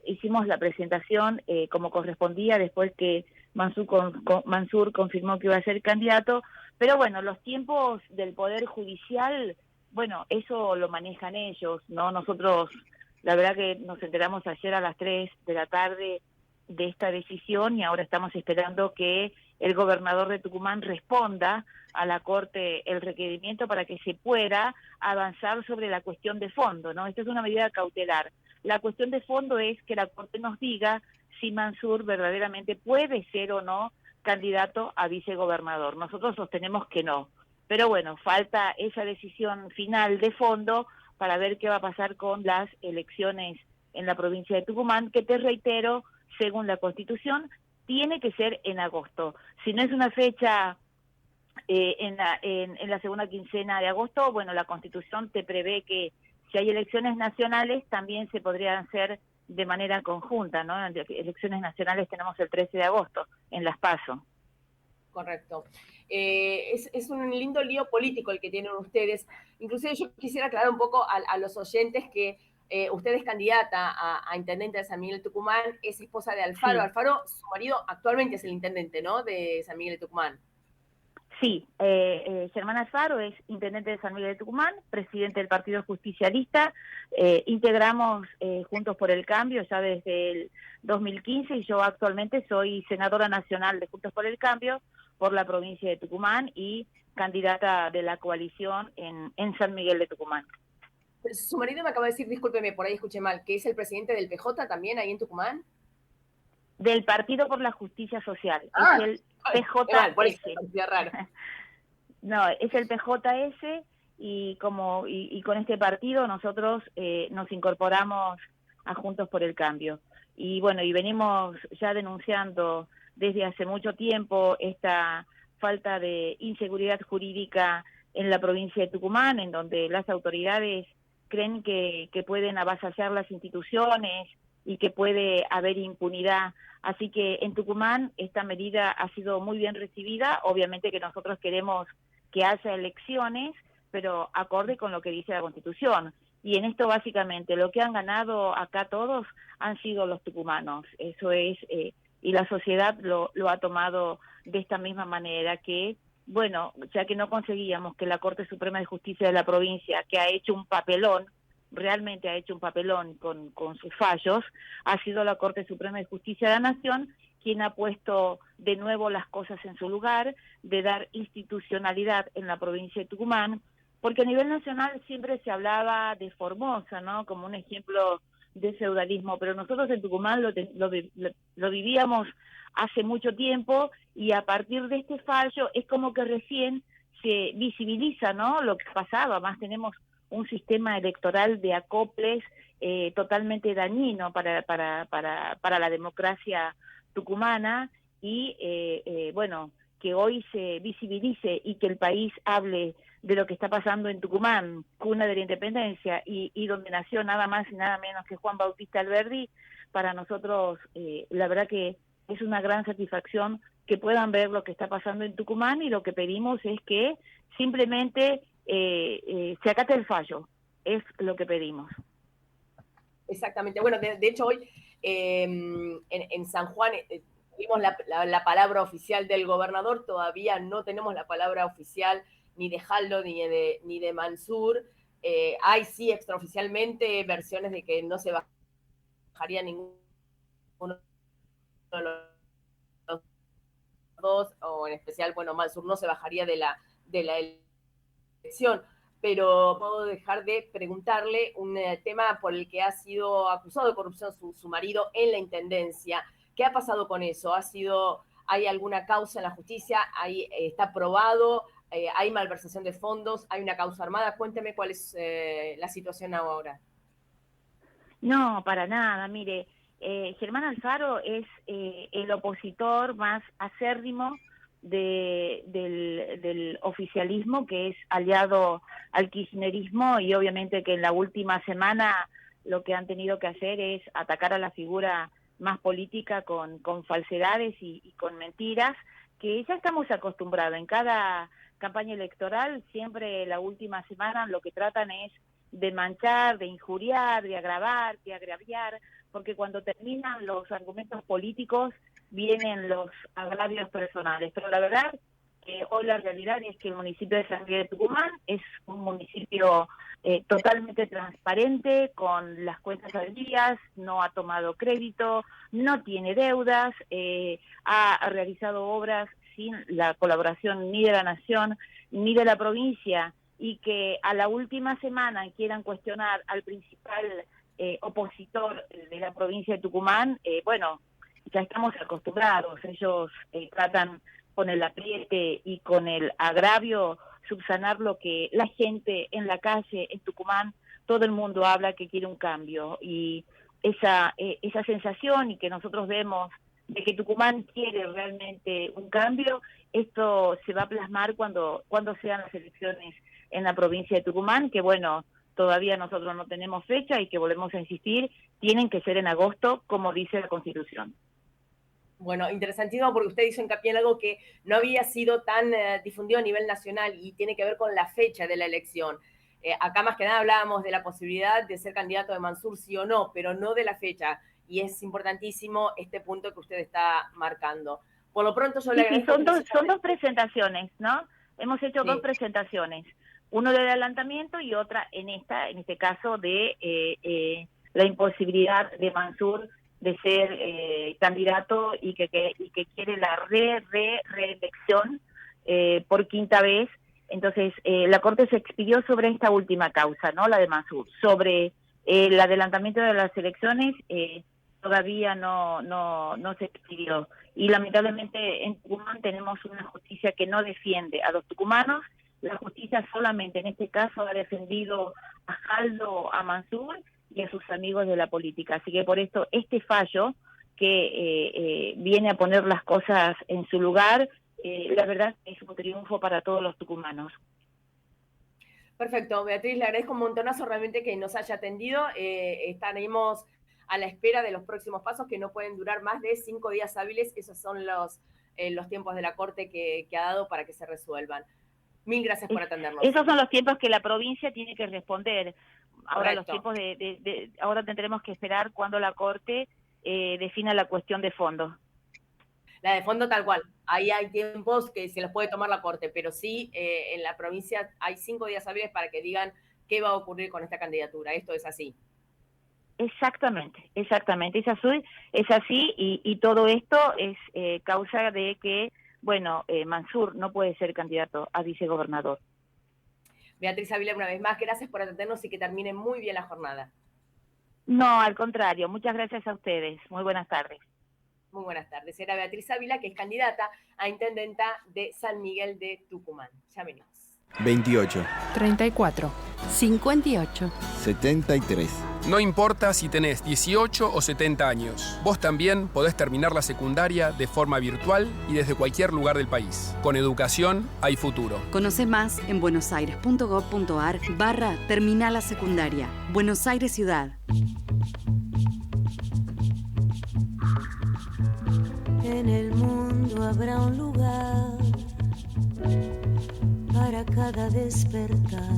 hicimos la presentación como correspondía después que Mansur confirmó que iba a ser candidato, pero bueno, los tiempos del Poder Judicial, bueno, eso lo manejan ellos, ¿no? Nosotros, la verdad que nos enteramos ayer a las 3 de la tarde de esta decisión y ahora estamos esperando que el gobernador de Tucumán responda a la Corte el requerimiento para que se pueda avanzar sobre la cuestión de fondo, ¿no? Esta es una medida cautelar. La cuestión de fondo es que la Corte nos diga si Mansur verdaderamente puede ser o no candidato a vicegobernador. Nosotros sostenemos que no. Pero bueno, falta esa decisión final de fondo para ver qué va a pasar con las elecciones en la provincia de Tucumán, que te reitero, según la Constitución, tiene que ser en agosto. Si no es una fecha en la segunda quincena de agosto, bueno, la Constitución te prevé que si hay elecciones nacionales también se podrían hacer de manera conjunta, ¿no? Elecciones nacionales tenemos el 13 de agosto en Las PASO. Correcto. Es un lindo lío político el que tienen ustedes. Inclusive yo quisiera aclarar un poco a los oyentes que usted es candidata a intendente de San Miguel de Tucumán, es esposa de Alfaro. Sí. Alfaro, su marido actualmente es el intendente, ¿no?, de San Miguel de Tucumán. Sí, Germán Alfaro es intendente de San Miguel de Tucumán, presidente del Partido Justicialista. Integramos Juntos por el Cambio ya desde el 2015 y yo actualmente soy senadora nacional de Juntos por el Cambio por la provincia de Tucumán y candidata de la coalición en San Miguel de Tucumán. Su marido me acaba de decir, discúlpeme, por ahí escuché mal, que es el presidente del PJ también ahí en Tucumán. Del Partido por la Justicia Social, es el PJS. No, es el PJS y con este partido nosotros nos incorporamos a Juntos por el Cambio. Y bueno, y venimos ya denunciando desde hace mucho tiempo esta falta de inseguridad jurídica en la provincia de Tucumán, en donde las autoridades creen que pueden avasallar las instituciones y que puede haber impunidad. Así que en Tucumán esta medida ha sido muy bien recibida. Obviamente que nosotros queremos que haya elecciones, pero acorde con lo que dice la Constitución. Y en esto básicamente lo que han ganado acá todos han sido los tucumanos. Eso es, y la sociedad lo ha tomado de esta misma manera que, bueno, ya que no conseguíamos que la Corte Suprema de Justicia de la provincia, que ha hecho un papelón, realmente ha hecho un papelón con sus fallos, ha sido la Corte Suprema de Justicia de la Nación quien ha puesto de nuevo las cosas en su lugar, de dar institucionalidad en la provincia de Tucumán, porque a nivel nacional siempre se hablaba de Formosa, ¿no?, como un ejemplo de feudalismo, pero nosotros en Tucumán lo vivíamos hace mucho tiempo y a partir de este fallo es como que recién se visibiliza, ¿no?, lo que pasaba. Más tenemos un sistema electoral de acoples totalmente dañino para la democracia tucumana y bueno, que hoy se visibilice y que el país hable de lo que está pasando en Tucumán, cuna de la independencia y donde nació nada más y nada menos que Juan Bautista Alberdi, para nosotros la verdad que es una gran satisfacción que puedan ver lo que está pasando en Tucumán, y lo que pedimos es que simplemente se acate el fallo, es lo que pedimos. Exactamente. Bueno, de hecho hoy en San Juan tuvimos la palabra oficial del gobernador, todavía no tenemos la palabra oficial ni de Jaldo ni de Mansur. Hay sí extraoficialmente versiones de que no se bajaría ninguno de los dos, o en especial, bueno, Mansur no se bajaría de la elección. Pero puedo dejar de preguntarle un tema por el que ha sido acusado de corrupción su marido en la intendencia. ¿Qué ha pasado con eso? ¿Hay alguna causa en la justicia? ¿Está probado? ¿Hay malversación de fondos? ¿Hay una causa armada? Cuénteme cuál es la situación ahora. No, para nada. Mire, Germán Alfaro es el opositor más acérrimo del oficialismo, que es aliado al kirchnerismo, y obviamente que en la última semana lo que han tenido que hacer es atacar a la figura más política con falsedades y con mentiras, que ya estamos acostumbrados. En cada campaña electoral, siempre la última semana lo que tratan es de manchar, de injuriar, de agravar, de agraviar, porque cuando terminan los argumentos políticos vienen los agravios personales. Pero la verdad que hoy la realidad es que el municipio de San Miguel de Tucumán es un municipio totalmente transparente, con las cuentas al día, no ha tomado crédito, no tiene deudas, ha realizado obras sin la colaboración ni de la Nación ni de la provincia, y que a la última semana quieran cuestionar al principal opositor de la provincia de Tucumán, bueno, ya estamos acostumbrados. Ellos tratan con el apriete y con el agravio subsanar lo que la gente en la calle en Tucumán, todo el mundo habla que quiere un cambio, y esa sensación y que nosotros vemos de que Tucumán quiere realmente un cambio, esto se va a plasmar cuando sean las elecciones en la provincia de Tucumán, que bueno, todavía nosotros no tenemos fecha y que volvemos a insistir, tienen que ser en agosto, como dice la Constitución. Bueno, interesantísimo, porque usted hizo hincapié en algo que no había sido tan difundido a nivel nacional y tiene que ver con la fecha de la elección. Acá más que nada hablábamos de la posibilidad de ser candidato de Mansur, sí o no, pero no de la fecha. Y es importantísimo este punto que usted está marcando. Por lo pronto yo le agradezco. Son dos presentaciones, ¿no? Hemos hecho dos presentaciones. Uno de adelantamiento y otra en este caso de la imposibilidad de Mansur de ser candidato y que quiere la reelección por quinta vez. Entonces, la Corte se expidió sobre esta última causa, ¿no? La de Mansur. Sobre el adelantamiento de las elecciones, todavía no se expidió. Y lamentablemente en Tucumán tenemos una justicia que no defiende a los tucumanos. La justicia solamente en este caso ha defendido a Jaldo, a Mansur y a sus amigos de la política. Así que por esto este fallo que viene a poner las cosas en su lugar, la verdad es un triunfo para todos los tucumanos. Perfecto, Beatriz, le agradezco un montonazo realmente que nos haya atendido. Estaremos a la espera de los próximos pasos, que no pueden durar más de 5 días hábiles. Esos son los tiempos de la Corte que ha dado para que se resuelvan. Mil gracias por atendernos. Esos son los tiempos que la provincia tiene que responder. Ahora Correcto. los tiempos ahora tendremos que esperar cuando la Corte defina la cuestión de fondo. La de fondo tal cual. Ahí hay tiempos que se los puede tomar la Corte, pero sí en la provincia hay 5 días hábiles para que digan qué va a ocurrir con esta candidatura. Esto es así. Exactamente. Es así y todo esto es causa de que, bueno, Mansur no puede ser candidato a vicegobernador. Beatriz Ávila, una vez más, gracias por atendernos y que termine muy bien la jornada. No, al contrario, muchas gracias a ustedes. Muy buenas tardes. Muy buenas tardes. Era Beatriz Ávila, que es candidata a intendenta de San Miguel de Tucumán. Ya venimos. 28, 34, 58. 73. No importa si tenés 18 o 70 años, vos también podés terminar la secundaria de forma virtual y desde cualquier lugar del país. Con educación hay futuro. Conoce más en buenosaires.gov.ar/terminal la secundaria. Buenos Aires Ciudad. En el mundo habrá un lugar para cada despertar,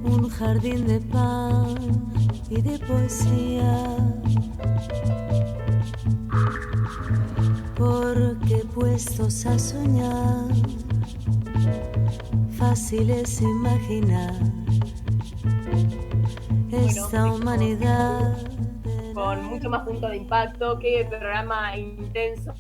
un jardín de pan y de poesía, porque puestos a soñar, fácil es imaginar esta humanidad. Con mucho más punto de impacto, qué programa intenso,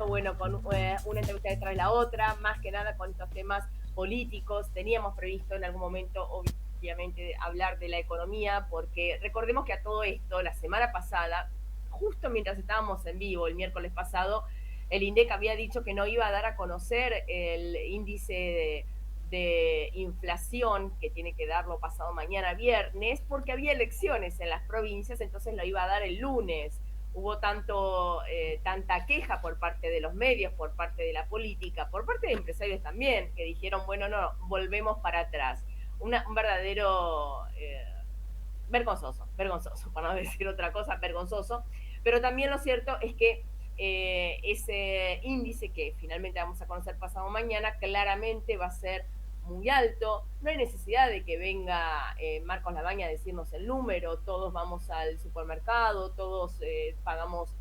bueno, con una entrevista detrás de la otra, más que nada con estos temas políticos. Teníamos previsto en algún momento, obviamente, hablar de la economía, porque recordemos que a todo esto, la semana pasada, justo mientras estábamos en vivo, el miércoles pasado, el INDEC había dicho que no iba a dar a conocer el índice de inflación, que tiene que darlo pasado mañana viernes, porque había elecciones en las provincias, entonces lo iba a dar el lunes. Hubo tanta queja por parte de los medios, por parte de la política, por parte de empresarios también, que dijeron, bueno, no, volvemos para atrás. Un verdadero vergonzoso, para no decir otra cosa, vergonzoso. Pero también lo cierto es que ese índice que finalmente vamos a conocer pasado mañana claramente va a ser muy alto. No hay necesidad de que venga Marcos Labaña a decirnos el número. Todos vamos al supermercado, todos pagamos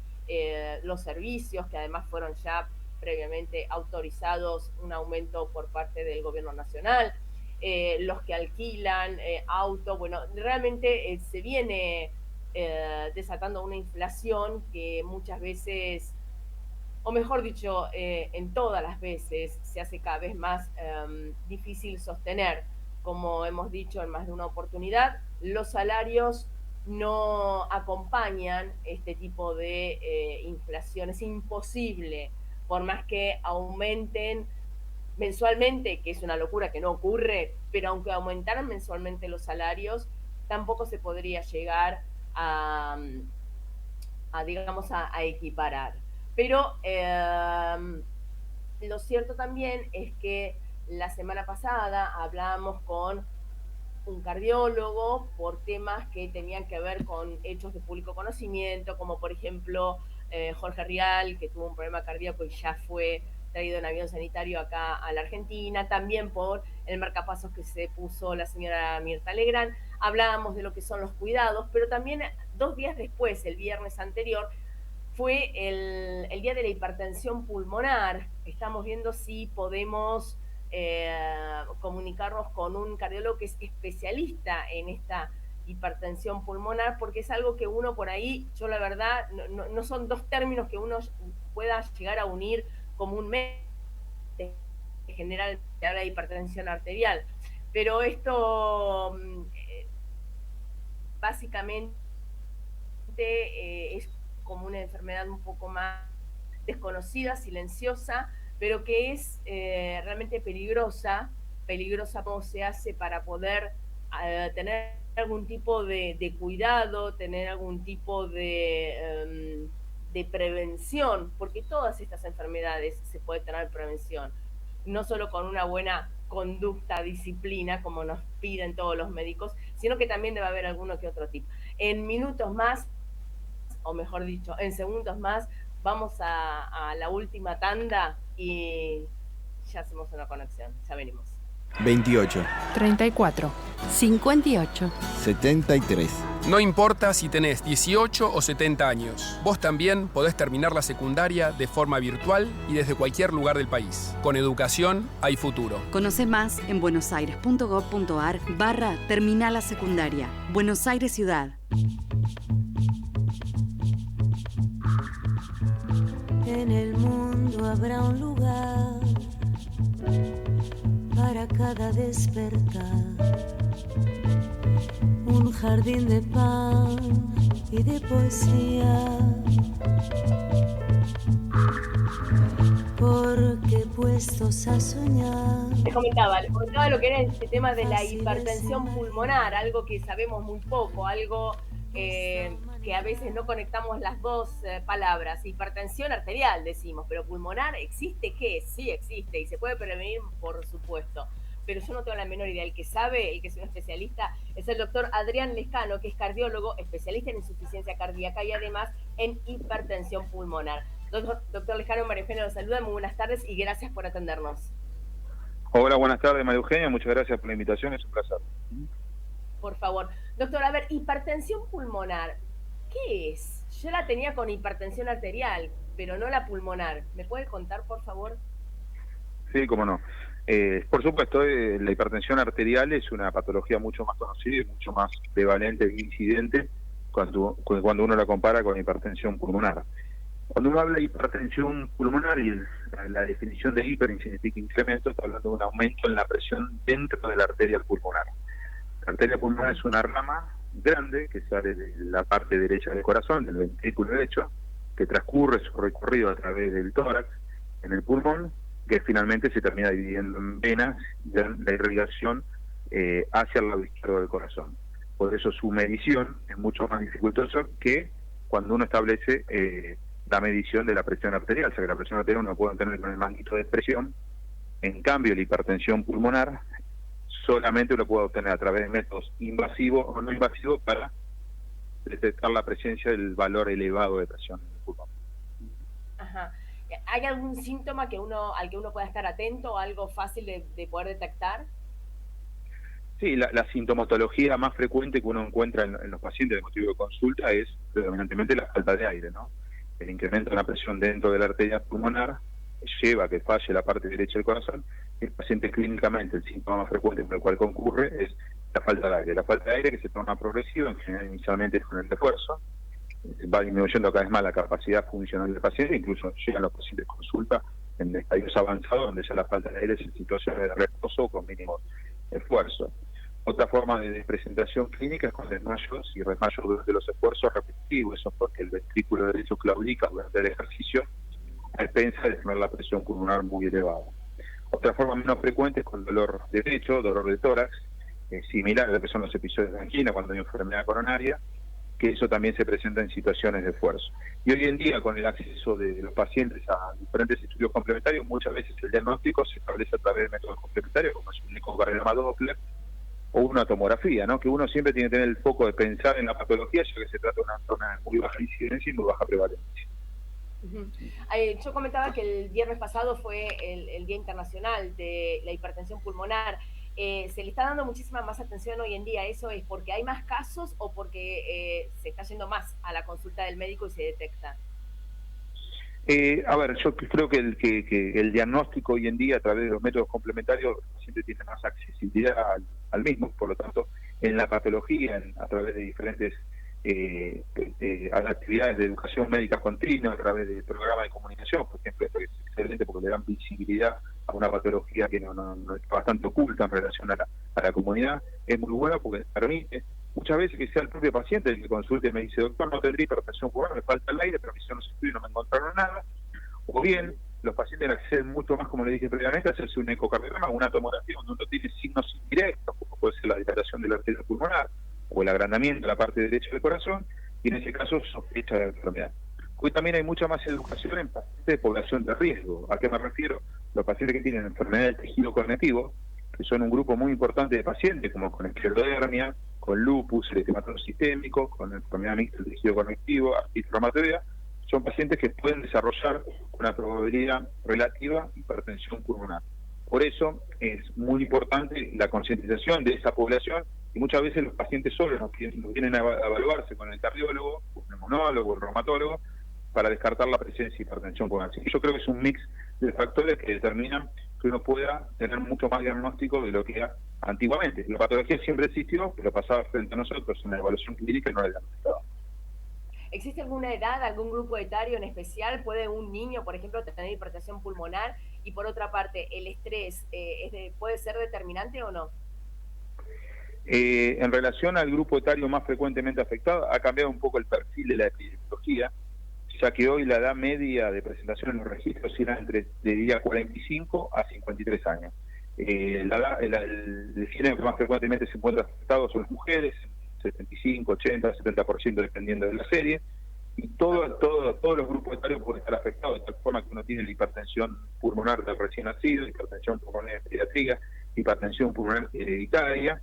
los servicios que además fueron ya previamente autorizados, un aumento por parte del gobierno nacional, los que alquilan auto. Bueno, realmente se viene desatando una inflación que muchas veces, o mejor dicho, en todas las veces se hace cada vez más difícil sostener. Como hemos dicho en más de una oportunidad, los salarios no acompañan este tipo de inflación. Es imposible, por más que aumenten mensualmente, que es una locura que no ocurre, pero aunque aumentaran mensualmente los salarios, tampoco se podría llegar a equiparar. Pero lo cierto también es que la semana pasada hablábamos con un cardiólogo por temas que tenían que ver con hechos de público conocimiento, como por ejemplo Jorge Rial, que tuvo un problema cardíaco y ya fue traído en avión sanitario acá a la Argentina, también por el marcapasos que se puso la señora Mirta Legrand. Hablábamos de lo que son los cuidados, pero también 2 días después, el viernes anterior, fue el día de la hipertensión pulmonar. Estamos viendo si podemos comunicarnos con un cardiólogo que es especialista en esta hipertensión pulmonar, porque es algo que uno por ahí, yo la verdad, no son 2 términos que uno pueda llegar a unir comúnmente. En general se habla de hipertensión arterial, pero esto básicamente es como una enfermedad un poco más desconocida, silenciosa, pero que es realmente peligrosa cómo se hace para poder tener algún tipo de cuidado, tener algún tipo de prevención, porque todas estas enfermedades se puede tener prevención, no solo con una buena conducta, disciplina, como nos piden todos los médicos, sino que también debe haber alguno que otro tipo. En minutos más, o mejor dicho, en segundos más, vamos a la última tanda y ya hacemos una conexión. Ya venimos. 28, 34, 58. 73. No importa si tenés 18 o 70 años, vos también podés terminar la secundaria de forma virtual y desde cualquier lugar del país. Con educación hay futuro. Conoce más en buenosaires.gov.ar/terminal la secundaria. Buenos Aires Ciudad. En el mundo habrá un lugar para cada despertar, un jardín de pan y de poesía, porque puestos a soñar. Les comentaba lo que era este tema de la hipertensión pulmonar, algo que sabemos muy poco, algo que a veces no conectamos las dos palabras. Hipertensión arterial decimos, pero pulmonar, ¿existe qué? Sí existe y se puede prevenir, por supuesto, pero yo no tengo la menor idea. El que sabe, el que es un especialista, es el doctor Adrián Lescano, que es cardiólogo, especialista en insuficiencia cardíaca y además en hipertensión pulmonar. Doctor Lescano, María Eugenia los saluda, muy buenas tardes y gracias por atendernos. Hola, buenas tardes, María Eugenia, muchas gracias por la invitación, es un placer. Por favor. Doctor, a ver, hipertensión pulmonar, ¿qué es? Yo la tenía con hipertensión arterial, pero no la pulmonar. ¿Me puede contar, por favor? Sí, cómo no. Por supuesto, la hipertensión arterial es una patología mucho más conocida y mucho más prevalente e incidente cuando uno la compara con hipertensión pulmonar. Cuando uno habla de hipertensión pulmonar y la definición de hiper significa incremento, está hablando de un aumento en la presión dentro de la arteria pulmonar. La arteria pulmonar es una rama grande que sale de la parte derecha del corazón, del ventrículo derecho, que transcurre su recorrido a través del tórax en el pulmón, que finalmente se termina dividiendo en venas y la irrigación hacia el lado izquierdo del corazón. Por eso su medición es mucho más dificultosa que cuando uno establece la medición de la presión arterial, o sea que la presión arterial uno puede tener con el manguito de presión. En cambio, la hipertensión pulmonar solamente lo puede obtener a través de métodos invasivos o no invasivos para detectar la presencia del valor elevado de presión en el pulmón. Ajá. ¿Hay algún síntoma al que uno pueda estar atento, algo fácil de poder detectar? Sí, la sintomatología más frecuente que uno encuentra en los pacientes de motivo de consulta es predominantemente la falta de aire, ¿no? El incremento de la presión dentro de la arteria pulmonar lleva a que falle la parte derecha del corazón. El paciente clínicamente, el síntoma más frecuente por el cual concurre es la falta de aire. La falta de aire que se torna progresiva, en general inicialmente con el refuerzo, va disminuyendo cada vez más la capacidad funcional del paciente, incluso llegan los pacientes de consulta en estadios avanzados donde ya la falta de aire es en situaciones de reposo con mínimo esfuerzo. Otra forma de presentación clínica es con desmayos y resmayos durante los esfuerzos repetitivos, eso porque el ventrículo derecho claudica durante el ejercicio a expensas de tener la presión pulmonar muy elevada. Otra forma menos frecuente es con dolor de pecho, dolor de tórax, similar a lo que son los episodios de angina cuando hay enfermedad coronaria, que eso también se presenta en situaciones de esfuerzo. Y hoy en día, con el acceso de los pacientes a diferentes estudios complementarios, muchas veces el diagnóstico se establece a través de métodos complementarios, como es un ecocardiograma Doppler o una tomografía, ¿no? Que uno siempre tiene que tener el foco de pensar en la patología, ya que se trata de una zona de muy baja incidencia y muy baja prevalencia. Yo comentaba que el viernes pasado fue el Día Internacional de la Hipertensión Pulmonar. Se le está dando muchísima más atención hoy en día. ¿Eso es porque hay más casos o porque se está yendo más a la consulta del médico y se detecta? A ver, yo creo que el diagnóstico hoy en día a través de los métodos complementarios el paciente tiene más accesibilidad al mismo, por lo tanto, en la patología, a través de diferentes actividades de educación médica continua, a través de programas de comunicación, por ejemplo, esto es excelente porque le dan visibilidad a una patología que no es bastante oculta en relación a la comunidad, es muy buena porque permite muchas veces que sea el propio paciente el que consulte y me dice, doctor, no tendría hipertensión pulmonar, me falta el aire, pero me hicieron los estudios y no me encontraron nada. O bien, los pacientes acceden mucho más, como le dije previamente, a hacerse un ecocardiograma, una tomografía donde uno tiene signos indirectos, como puede ser la dilatación de la arteria pulmonar o el agrandamiento de la parte derecha del corazón, y en ese caso sospecha de la enfermedad. Hoy también hay mucha más educación en pacientes de población de riesgo. ¿A qué me refiero? Los pacientes que tienen enfermedad del tejido conectivo, que son un grupo muy importante de pacientes, como con esclerodermia, con lupus, eritematoso sistémico, con enfermedad mixta del tejido conectivo, artritis reumatoidea, son pacientes que pueden desarrollar una probabilidad relativa de hipertensión pulmonar. Por eso es muy importante la concientización de esa población y muchas veces los pacientes solos nos vienen a evaluarse con el cardiólogo, el neumonólogo, el reumatólogo, para descartar la presencia de hipertensión pulmonar. Así que yo creo que es un mix de factores que determinan que uno pueda tener mucho más diagnóstico de lo que era antiguamente. La patología siempre existió, pero pasaba frente a nosotros en la evaluación clínica y no la diagnosticaba. ¿Existe alguna edad, algún grupo etario en especial? ¿Puede un niño, por ejemplo, tener hipertensión pulmonar? Y por otra parte, ¿el estrés puede ser determinante o no? En relación al grupo etario más frecuentemente afectado, ha cambiado un poco el perfil de la epidemiología, ya que hoy la edad media de presentación en los registros era entre, diría, 45 a 53 años. El género que más frecuentemente se encuentra afectado son las mujeres, 75, 80, 70% dependiendo de la serie, y todos los grupos etarios pueden estar afectados, de tal forma que uno tiene la hipertensión pulmonar del recién nacido, hipertensión pulmonar pediátrica, hipertensión pulmonar hereditaria,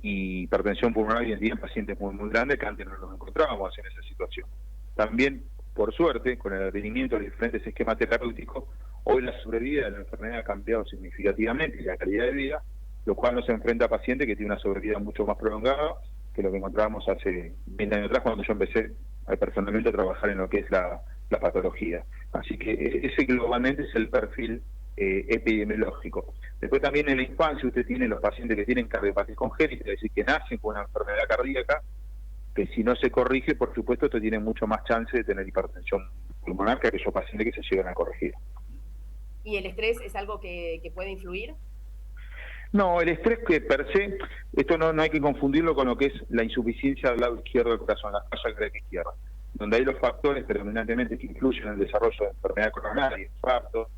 y hipertensión pulmonar hoy en día en pacientes muy grandes que antes no nos encontrábamos en esa situación. También, por suerte, con el advenimiento de diferentes esquemas terapéuticos, hoy la sobrevida de la enfermedad ha cambiado significativamente y la calidad de vida, lo cual nos enfrenta a pacientes que tienen una sobrevida mucho más prolongada que lo que encontrábamos hace 20 años atrás cuando yo empecé personalmente a trabajar en lo que es la patología. Así que ese globalmente es el perfil epidemiológico. Después también en la infancia usted tiene los pacientes que tienen cardiopatía congénita, es decir, que nacen con una enfermedad cardíaca, que si no se corrige, por supuesto, usted tiene mucho más chance de tener hipertensión pulmonar que aquellos pacientes que se llegan a corregir. ¿Y el estrés es algo que puede influir? No, el estrés que per se, esto no hay que confundirlo con lo que es la insuficiencia del lado izquierdo del corazón, la falla cardíaca izquierda, donde hay los factores predominantemente que influyen en el desarrollo de enfermedad coronaria, infarto,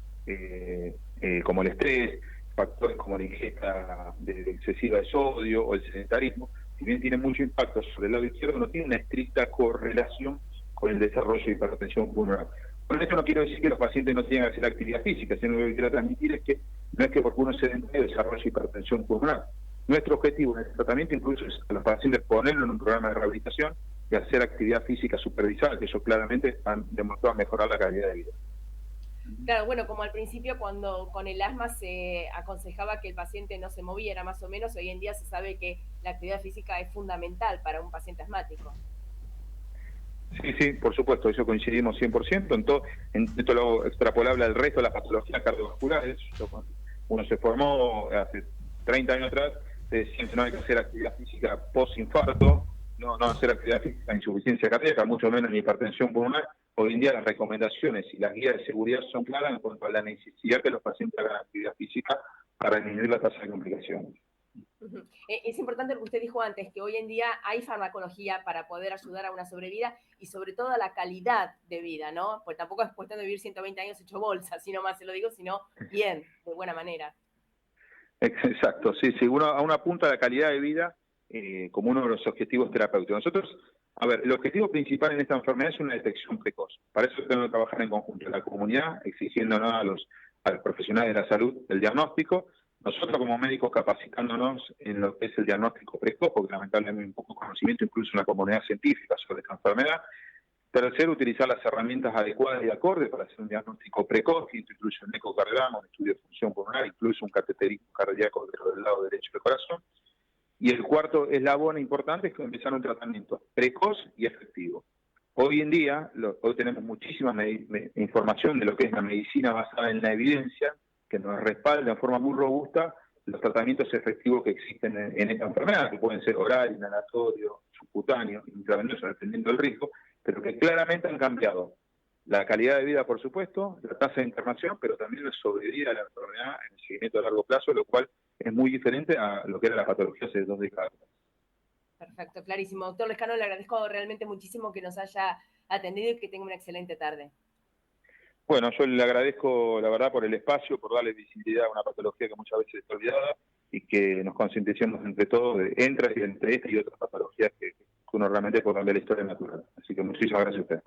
como el estrés, factores como la ingesta excesiva de sodio o el sedentarismo, si bien tiene mucho impacto sobre el lado izquierdo, no tiene una estricta correlación con el desarrollo de hipertensión pulmonar. Con esto no quiero decir que los pacientes no tengan que hacer actividad física, sino lo que quiero transmitir es que no es que porque uno es sedentario desarrolla hipertensión pulmonar, Nuestro objetivo en el tratamiento incluso es a los pacientes ponerlo en un programa de rehabilitación y hacer actividad física supervisada, que eso claramente han demostrado mejorar la calidad de vida. Claro, bueno, como al principio cuando con el asma se aconsejaba que el paciente no se moviera más o menos, hoy en día se sabe que la actividad física es fundamental para un paciente asmático. Sí, por supuesto, eso coincidimos 100%, esto lo extrapolable al resto de las patologías cardiovasculares. Uno se formó hace 30 años atrás, siempre no hay que hacer actividad física post-infarto, no hacer actividad física en insuficiencia cardíaca, mucho menos en hipertensión pulmonar. Hoy en día las recomendaciones y las guías de seguridad son claras en cuanto a la necesidad que los pacientes hagan actividad física para disminuir la tasa de complicaciones. Es importante lo que usted dijo antes, que hoy en día hay farmacología para poder ayudar a una sobrevida y sobre todo a la calidad de vida, ¿no? Pues tampoco es cuestión de vivir 120 años hecho bolsa, así nomás se lo digo, sino bien, de buena manera. Exacto, sí, uno apunta a la calidad de vida como uno de los objetivos terapéuticos. Nosotros, el objetivo principal en esta enfermedad es una detección precoz. Para eso tenemos que trabajar en conjunto en la comunidad, exigiéndonos a los profesionales de la salud el diagnóstico. Nosotros como médicos capacitándonos en lo que es el diagnóstico precoz, porque lamentablemente hay un poco conocimiento incluso en la comunidad científica sobre esta enfermedad. Tercero, utilizar las herramientas adecuadas y acordes para hacer un diagnóstico precoz, que incluye un ecocardiograma, un estudio de función pulmonar, incluso un cateterismo cardíaco del lado derecho del corazón. Y el cuarto eslabón importante es empezar un tratamiento precoz y efectivo. Hoy en día, hoy tenemos muchísima información de lo que es la medicina basada en la evidencia, que nos respalda de forma muy robusta los tratamientos efectivos que existen en esta enfermedad, que pueden ser oral, inhalatorio, subcutáneo, intravenoso, dependiendo del riesgo, pero que claramente han cambiado la calidad de vida, por supuesto, la tasa de internación, pero también la sobrevida de la enfermedad en el seguimiento a largo plazo, lo cual es muy diferente a lo que era la patología hace 2 décadas. Perfecto, clarísimo. Doctor Lescano, le agradezco realmente muchísimo que nos haya atendido y que tenga una excelente tarde. Bueno, yo le agradezco, la verdad, por el espacio, por darle visibilidad a una patología que muchas veces está olvidada y que nos concienticemos entre todos entre esta y otras patologías que uno realmente puede cambiar la historia natural. Así que muchísimas gracias a usted.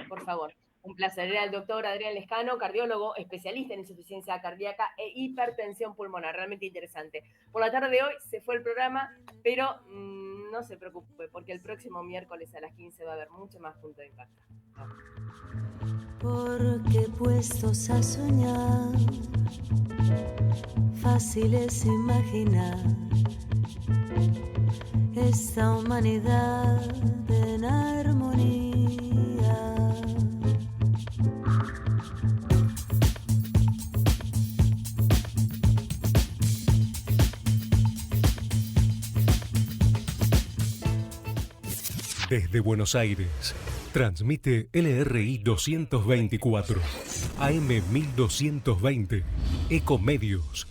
Por favor. Un placer. Era el doctor Adrián Lescano, cardiólogo, especialista en insuficiencia cardíaca e hipertensión pulmonar. Realmente interesante. Por la tarde de hoy se fue el programa, pero no se preocupe, porque el próximo miércoles a las 15 va a haber mucho más Punto de Impacto. Porque puestos a soñar, fácil es imaginar esta humanidad en armonía. Desde Buenos Aires, transmite LRI 224, AM 1220, Ecomedios.